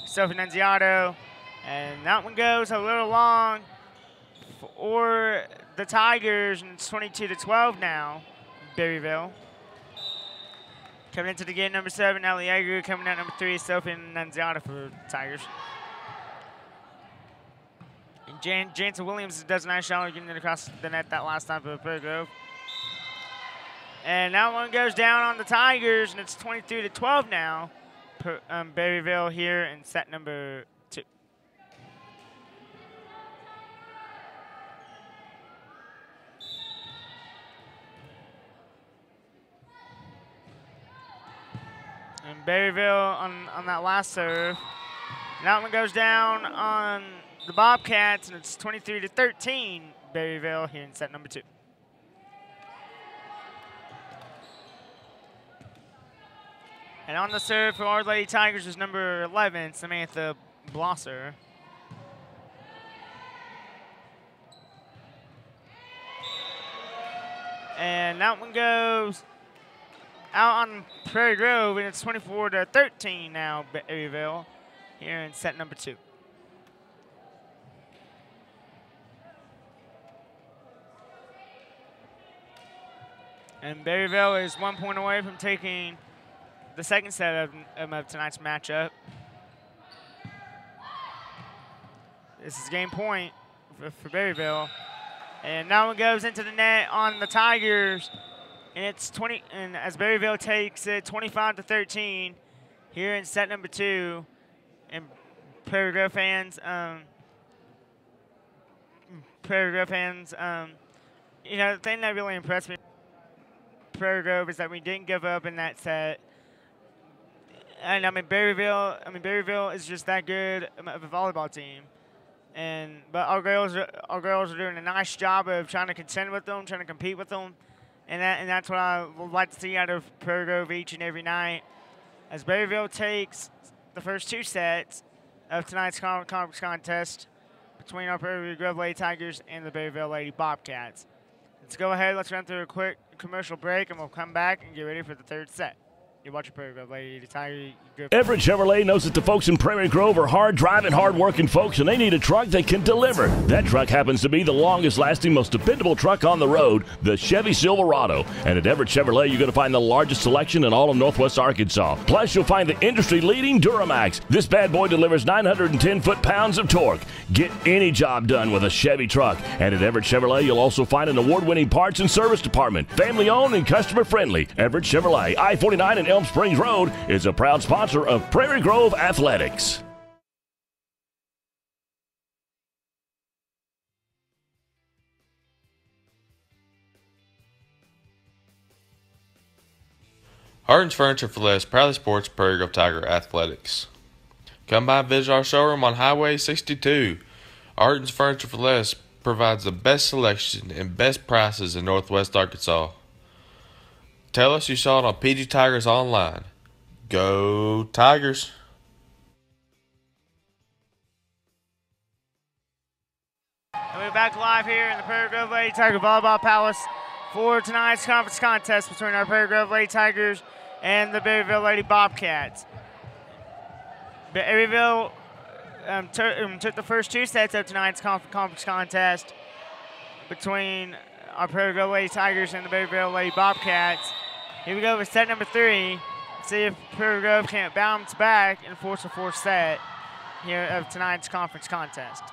Sophie Nunziato. And that one goes a little long for the Tigers, and it's 22-12 now, Berryville. Coming into the game, number 7, Ellie Yeager. Coming out, number 3, Sophie Nunziato for the Tigers. And Jansen Williams does a nice shot of getting it across the net that last time for Prairie Grove. And that one goes down on the Tigers, and it's 23-12 now. Berryville here in set number 2. And Berryville on that last serve. And that one goes down on the Bobcats, and it's 23-13 Berryville here in set number 2. And on the serve for our Lady Tigers is number 11, Samantha Blosser. And that one goes out on Prairie Grove, and it's 24-13 now, Berryville, here in set number 2. And Berryville is 1 point away from taking the second set of tonight's matchup. This is game point for Berryville. And now one goes into the net on the Tigers. And it's 20, and as Berryville takes it 25-13 here in set number 2. And Prairie Grove fans, you know, the thing that really impressed me Prairie Grove is that we didn't give up in that set. And Berryville is just that good of a volleyball team. But our girls are doing a nice job of trying to contend with them, trying to compete with them. And that's what I would like to see out of Prairie Grove each and every night. As Berryville takes the first 2 sets of tonight's conference contest between our Prairie Grove Lady Tigers and the Berryville Lady Bobcats. Let's go ahead, let's run through a quick commercial break, and we'll come back and get ready for the third set. You're watching Prairie Grove Lady Tiger.
Everett Chevrolet knows that the folks in Prairie Grove are hard-driving, hard-working folks, and they need a truck that can deliver. That truck happens to be the longest-lasting, most dependable truck on the road, the Chevy Silverado. And at Everett Chevrolet, you're going to find the largest selection in all of Northwest Arkansas. Plus, you'll find the industry-leading Duramax. This bad boy delivers 910 foot-pounds of torque. Get any job done with a Chevy truck. And at Everett Chevrolet, you'll also find an award-winning parts and service department. Family-owned and customer-friendly. Everett Chevrolet, I-49 and Elm Springs Road, is a proud sponsor of Prairie Grove Athletics.
Harden's Furniture for Less proudly supports Prairie Grove Tiger Athletics. Come by and visit our showroom on Highway 62. Harden's Furniture for Less provides the best selection and best prices in Northwest Arkansas. Tell us you saw it on PG Tigers Online. Go Tigers!
And we're back live here in the Prairie Grove Lady Tiger Volleyball Palace for tonight's conference contest between our Prairie Grove Lady Tigers and the Berryville Lady Bobcats. Berryville took the first two sets of tonight's conference contest between our Prairie Grove Lady Tigers and the Berryville Lady Bobcats. Here we go with set number 3. See if Prairie Grove can't bounce back and force a fourth set here of tonight's conference contest.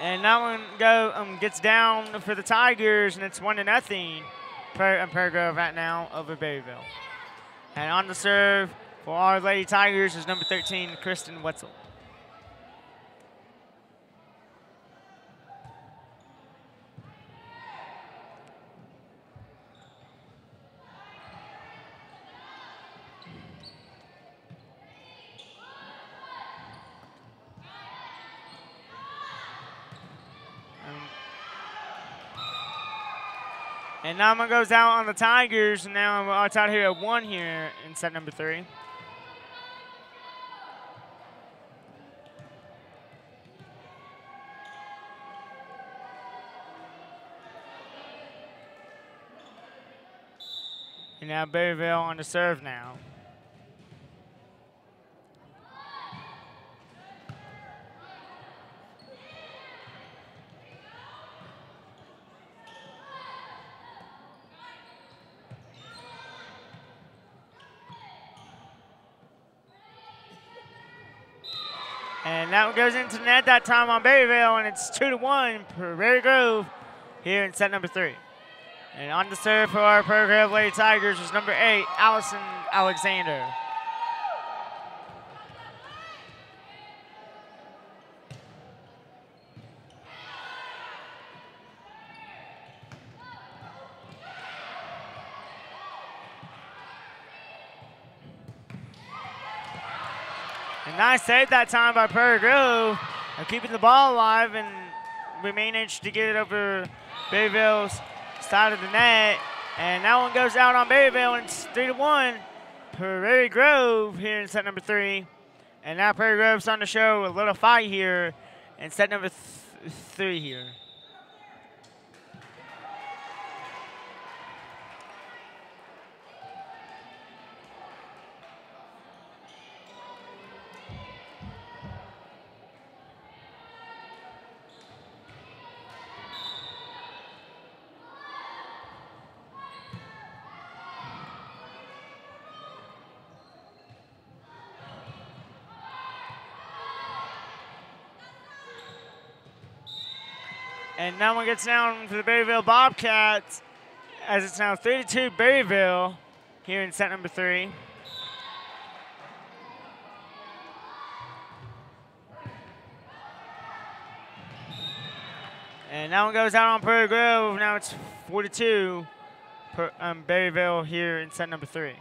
And that one gets down for the Tigers, and it's 1-0. Prairie Grove right now over Berryville. And on the serve for our Lady Tigers is number 13, Kristen Wetzel. And Nama goes out on the Tigers, and now it's out here at 1 here in set number 3. And now Berryville on the serve now. And that one goes into net that time on Berryville, and it's 2-1 Prairie Grove here in set number 3. And on the serve for our Prairie Grove Lady Tigers is number 8, Allison Alexander. Nice save that time by Prairie Grove, keeping the ball alive, and we managed to get it over Berryville's side of the net. And that one goes out on Berryville, and it's 3-1 Prairie Grove here in set number 3. And now Prairie Grove's on to show a little fight here in set number 3 here. And that one gets down for the Berryville Bobcats, as it's now 3-2 Berryville here in set number 3. And that one goes out on Prairie Grove. Now it's 4-2 Berryville here in set number 3.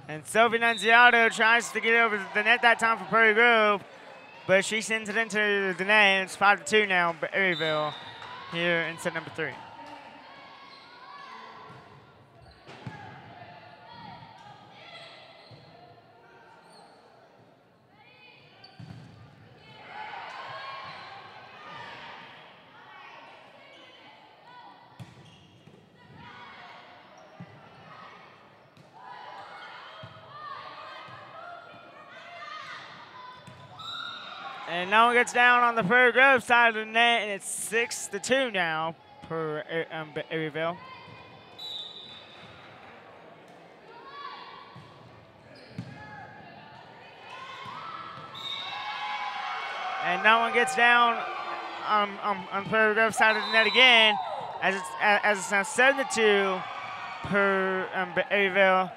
And Sylvie Nunziato tries to get over the net that time for Prairie Grove. but she sends it into the net, and it's 5-2 now, Berryville here in set number 3. And no one gets down on the Prairie Grove side of the net, and it's 6-2 now for Berryville. And no one gets down on Prairie Grove side of the net again, as it's now 7-2 per Berryville.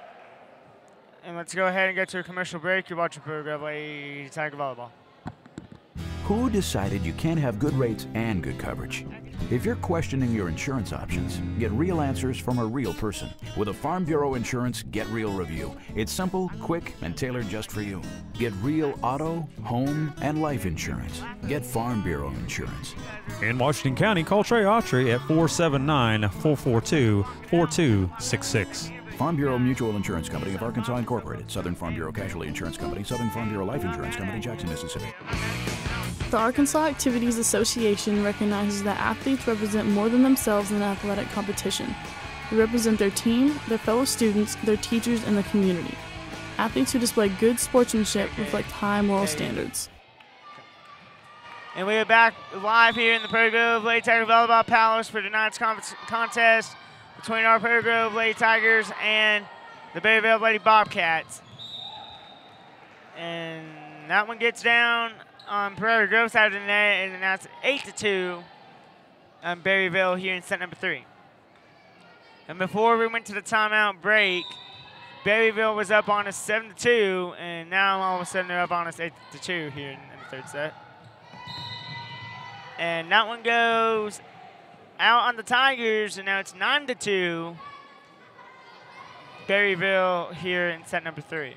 And let's go ahead and get to a commercial break. You're watching Prairie Grove Lady Tiger Volleyball.
Who decided you can't have good rates and good coverage? If you're questioning your insurance options, get real answers from a real person with a Farm Bureau Insurance Get Real review. It's simple, quick, and tailored just for you. Get real auto, home, and life insurance. Get Farm Bureau Insurance.
In Washington County, call Trey Autry at 479-442-4266.
Farm Bureau Mutual Insurance Company of Arkansas Incorporated, Southern Farm Bureau Casualty Insurance Company, Southern Farm Bureau Life Insurance Company, Jackson, Mississippi.
The Arkansas Activities Association recognizes that athletes represent more than themselves in athletic competition. They represent their team, their fellow students, their teachers, and the community. Athletes who display good sportsmanship reflect high moral standards.
And we are back live here in the Prairie Grove Lady Tiger Volleyball Palace for tonight's contest between our Prairie Grove Lady Tigers and the Berryville Lady Bobcats. And that one gets down on Prairie Grove side of the net, and that's 8-2 on Berryville here in set number 3. And before we went to the timeout break, Berryville was up on us 7-2, and now all of a sudden they're up on us 8-2 here in the third set. And that one goes out on the Tigers, and now it's 9-2 Berryville here in set number 3.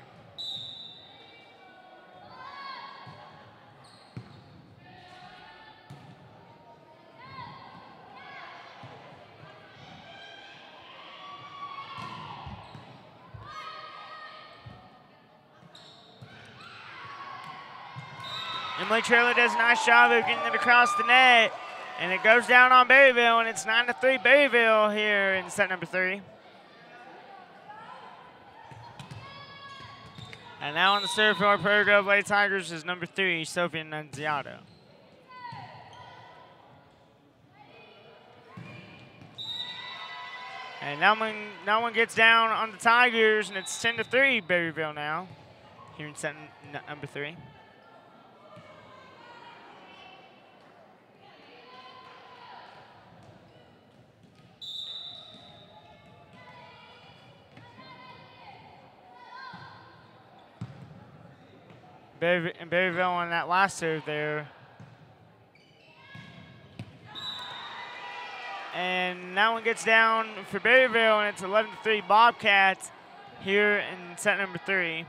Emily Trailer does a nice job of getting it across the net, and it goes down on Berryville, and it's 9-3 Berryville here in set number 3. And now on the serve for our Prairie Grove Lady Tigers is number 3, Sophia Nunziato. And that one gets down on the Tigers, and it's 10-3 Berryville now here in set number 3. Berryville on that last serve there. And that one gets down for Berryville, and it's 11-3 Bobcats here in set number 3.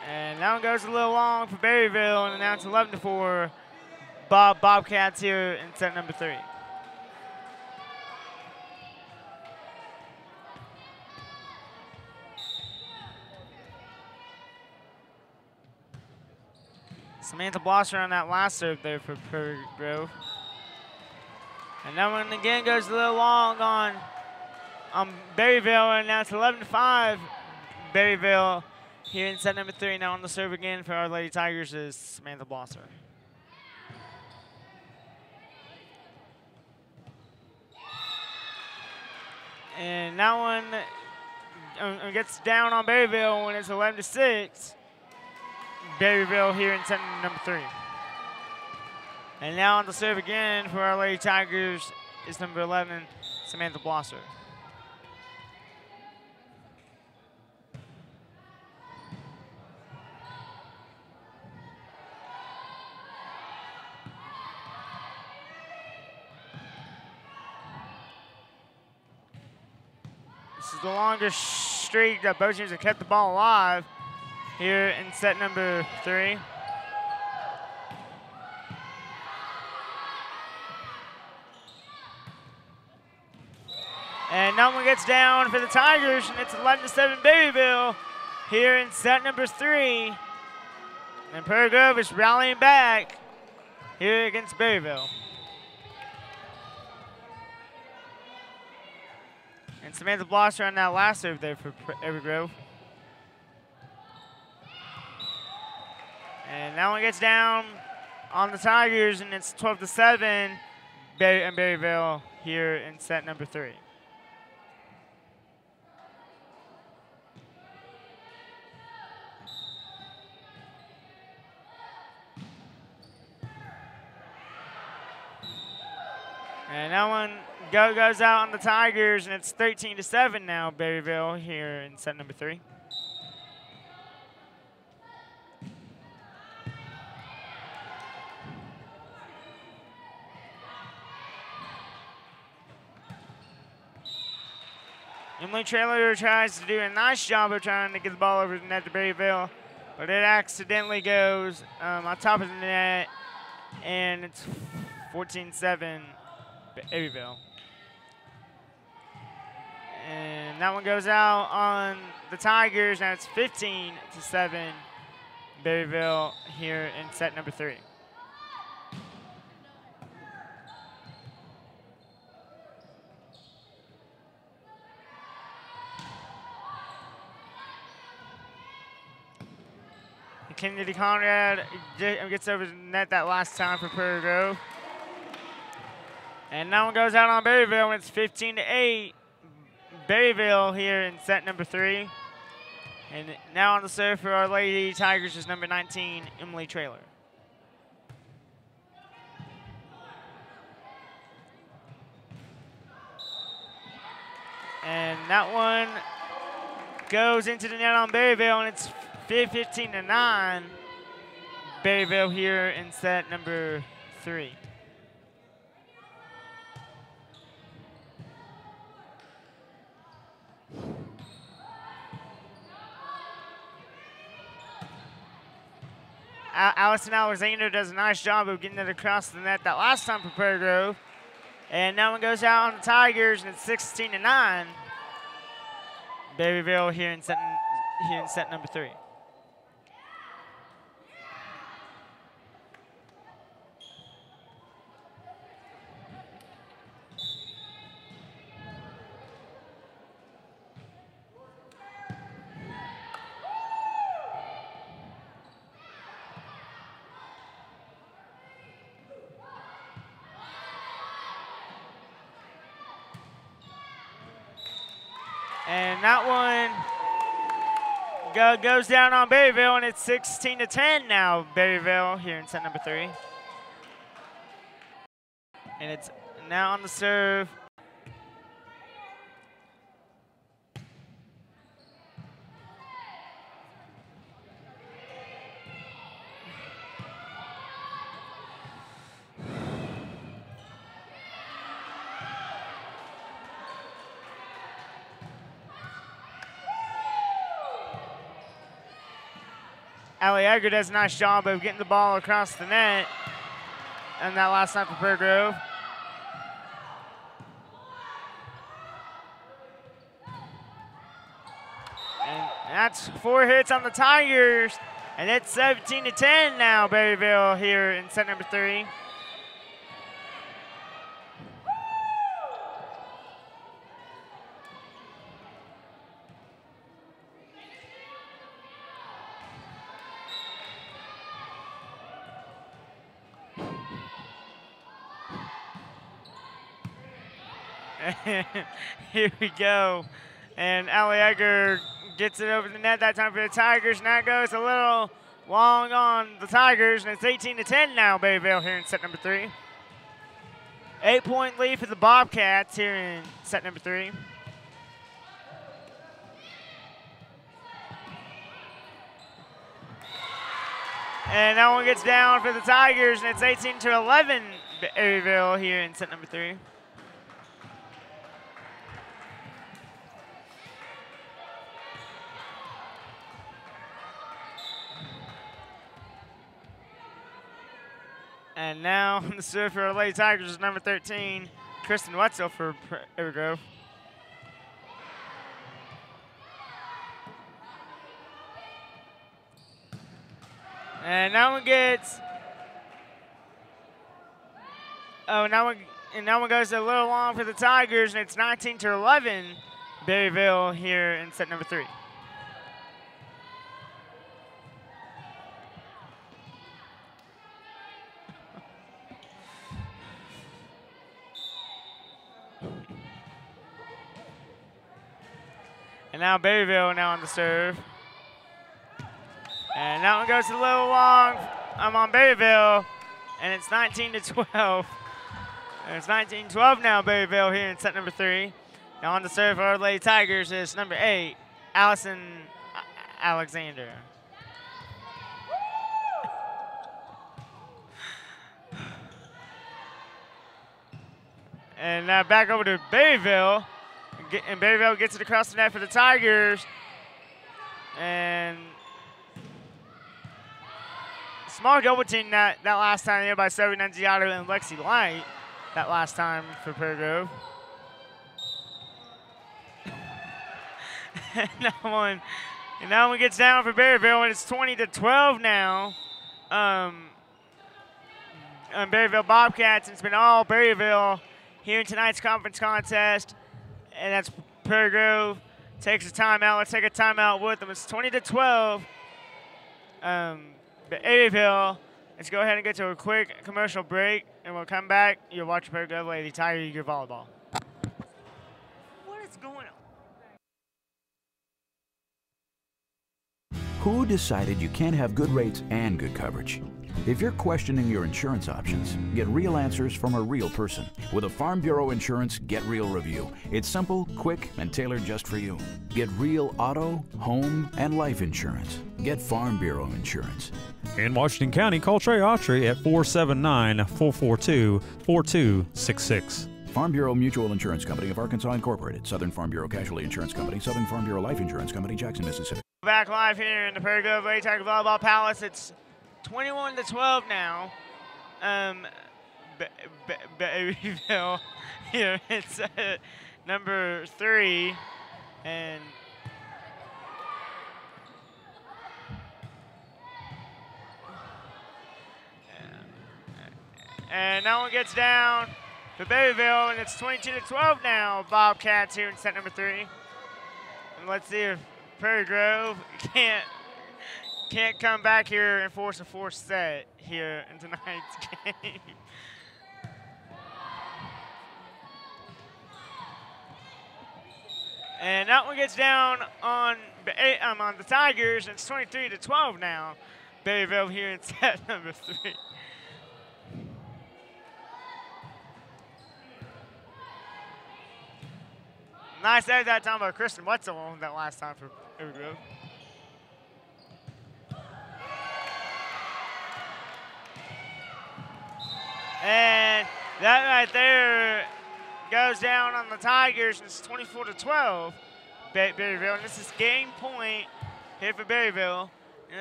And that one goes a little long for Berryville, and now it's 11-4 Bobcats here in set number 3. Samantha Blosser on that last serve there for Prairie Grove. And that one again goes a little long on Berryville, and now it's 11-5 Berryville here in set number 3. Now on the serve again for our Lady Tigers is Samantha Blosser. And that one gets down on Berryville when it's 11-6. Berryville here in set number 3. And now on the serve again for our Lady Tigers is number 11, Samantha Blosser. This is the longest streak that both teams have kept the ball alive here in set number 3. And no one gets down for the Tigers, and it's 11-7 Berryville here in set number 3. And Prairie Grove is rallying back here against Berryville. And Samantha Blosser on that last serve there for Prairie Grove. And that one gets down on the Tigers, and it's 12-7 Berryville here in set number 3. And that one goes out on the Tigers, and it's 13-7 now, Berryville here in set number 3. Emily Traylor tries to do a nice job of trying to get the ball over the net to Berryville, but it accidentally goes on top of the net, and it's 14-7 Berryville. And that one goes out on the Tigers, and it's 15-7 Berryville here in set number 3. Kennedy Conrad gets over the net that last time for Prairie Grove. And that one goes out on Berryville, and it's 15-8 Berryville here in set number 3. And now on the serve for our Lady Tigers is number 19, Emily Traylor. And that one goes into the net on Berryville, and it's 15-9 Berryville here in set number 3. Allison Alexander does a nice job of getting it across the net that last time for Prairie Grove. And that one goes out on the Tigers, and it's 16-9 Berryville here in set number 3. And that one goes down on Berryville, and it's 16-10 now, Berryville here in set number 3. And it's now on the serve. Allie Egger does a nice job of getting the ball across the net. And that last time for Prairie Grove. And that's 4 hits on the Tigers. And it's 17-10 now, Berryville here in set number 3. Here we go. And Allie Egger gets it over the net that time for the Tigers. And that goes a little long on the Tigers. And it's 18-10 now, Berryville here in set number 3. 8-point lead for the Bobcats here in set number 3. And that one gets down for the Tigers. And it's 18-11 Berryville here in set number 3. And now on the serve for our Lady Tigers is number 13, Kristen Wetzel for Prairie Grove. And that one gets. Oh, now one goes a little long for the Tigers, and it's 19-11, Berryville here in set number 3. And now Berryville now on the serve. And that one goes a little long. I'm on Berryville, and it's 19-12. And it's 19-12 now, Berryville here in set number 3. Now on the serve for our Lady Tigers is number 8, Allison Alexander. And now back over to Berryville. And Berryville gets it across the net for the Tigers. And small double team that last time there by Sophie Nunziato and Lexi Light. That last time for Prairie Grove. And that one gets down for Berryville, and it's 20-12 now. Berryville Bobcats, and it's been all Berryville here in tonight's conference contest. And that's Prairie Grove takes a timeout. Let's take a timeout with them. It's 20-12. Berryville. Let's go ahead and get to a quick commercial break, and we'll come back. You'll watch Prairie Grove Lady Tiger Eager Volleyball. What is going on?
Who decided you can't have good rates and good coverage? If you're questioning your insurance options, get real answers from a real person with a Farm Bureau Insurance Get Real review. It's simple, quick, and tailored just for you. Get real auto, home, and life insurance. Get Farm Bureau Insurance.
In Washington County, call Trey Autry at 479-442-4266.
Farm Bureau Mutual Insurance Company of Arkansas Incorporated, Southern Farm Bureau Casualty Insurance Company, Southern Farm Bureau Life Insurance Company, Jackson, Mississippi.
Back live here in the Prairie Grove Lady Tiger Volleyball Palace. It's 21-12 now. Berryville here. It's number 3, and that one gets down to Berryville, and it's 22-12 now. Bobcats here in set number 3. And let's see if Prairie Grove can't come back here and force a fourth set here in tonight's game. And that one gets down on the Tigers, and it's 23-12 now. Berryville here in set number 3. Nice save that time by Kristen Wetzel that last time for Prairie Grove. And that right there goes down on the Tigers, and it's 24-12, Berryville. And this is game point here for Berryville.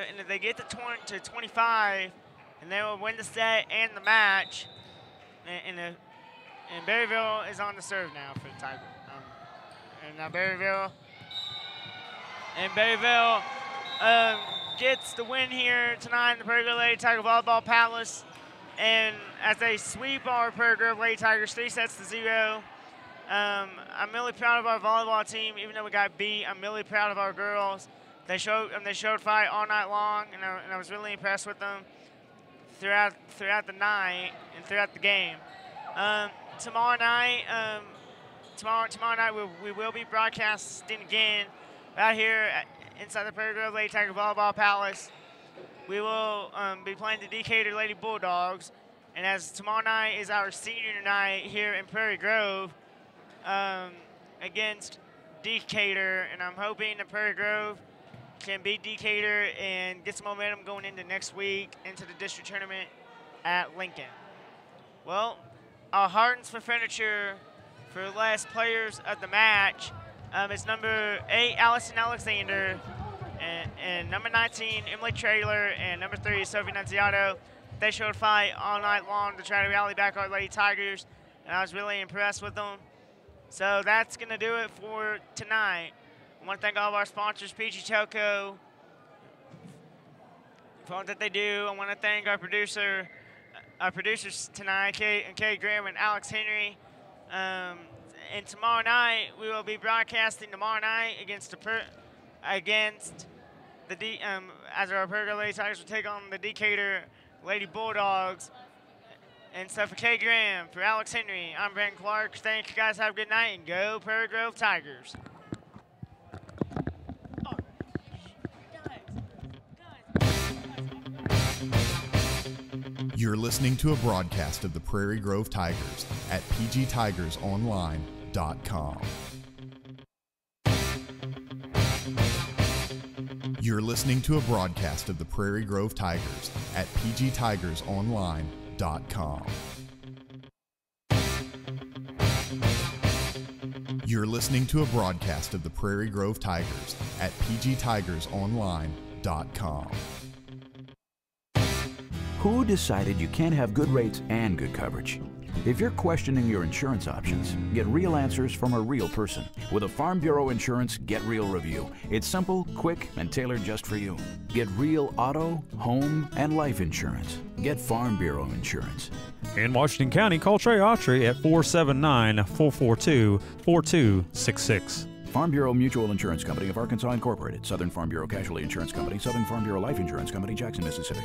And if they get to 25, and they will win the set and the match. And Berryville is on the serve now for the Tigers. And now Berryville gets the win here tonight in the Prairie Grove Lady Tiger Volleyball Palace. And as they sweep our Prairie Grove Lady Tigers 3-0, I'm really proud of our volleyball team. Even though we got beat, I'm really proud of our girls. They showed fight all night long, and I was really impressed with them throughout the night and throughout the game. Tomorrow night we will be broadcasting again out here inside the Prairie Grove Lady Tiger Volleyball Palace. We will be playing the Decatur Lady Bulldogs, and as tomorrow night is our senior night here in Prairie Grove against Decatur, and I'm hoping that Prairie Grove can beat Decatur and get some momentum going into next week into the district tournament at Lincoln. Well, our Hardens for Furniture for the last players of the match is number 8, Allison Alexander, and number 19, Emily Traylor, and number 3, Sophie Nunziato. they showed fight all night long to try to rally back our Lady Tigers, and I was really impressed with them. So that's going to do it for tonight. I want to thank all of our sponsors, PG Choco, for all that they do. I want to thank our producers tonight, Kay Graham and Alex Henry. And tomorrow night, we will be broadcasting tomorrow night against as our Prairie Lady Tigers will take on the Decatur Lady Bulldogs. And so for Kay Graham, for Alex Henry, I'm Brent Clark. Thank you guys. Have a good night and go Prairie Grove Tigers.
You're listening to a broadcast of the Prairie Grove Tigers at pgtigersonline.com. You're listening to a broadcast of the Prairie Grove Tigers at pgtigersonline.com. You're listening to a broadcast of the Prairie Grove Tigers at pgtigersonline.com.
Who decided you can't have good rates and good coverage? If you're questioning your insurance options, get real answers from a real person with a Farm Bureau Insurance Get Real review. It's simple, quick, and tailored just for you. Get real auto, home, and life insurance. Get Farm Bureau Insurance.
In Washington County, call Trey Autry at 479-442-4266.
Farm Bureau Mutual Insurance Company of Arkansas Incorporated, Southern Farm Bureau Casualty Insurance Company, Southern Farm Bureau Life Insurance Company, Jackson, Mississippi.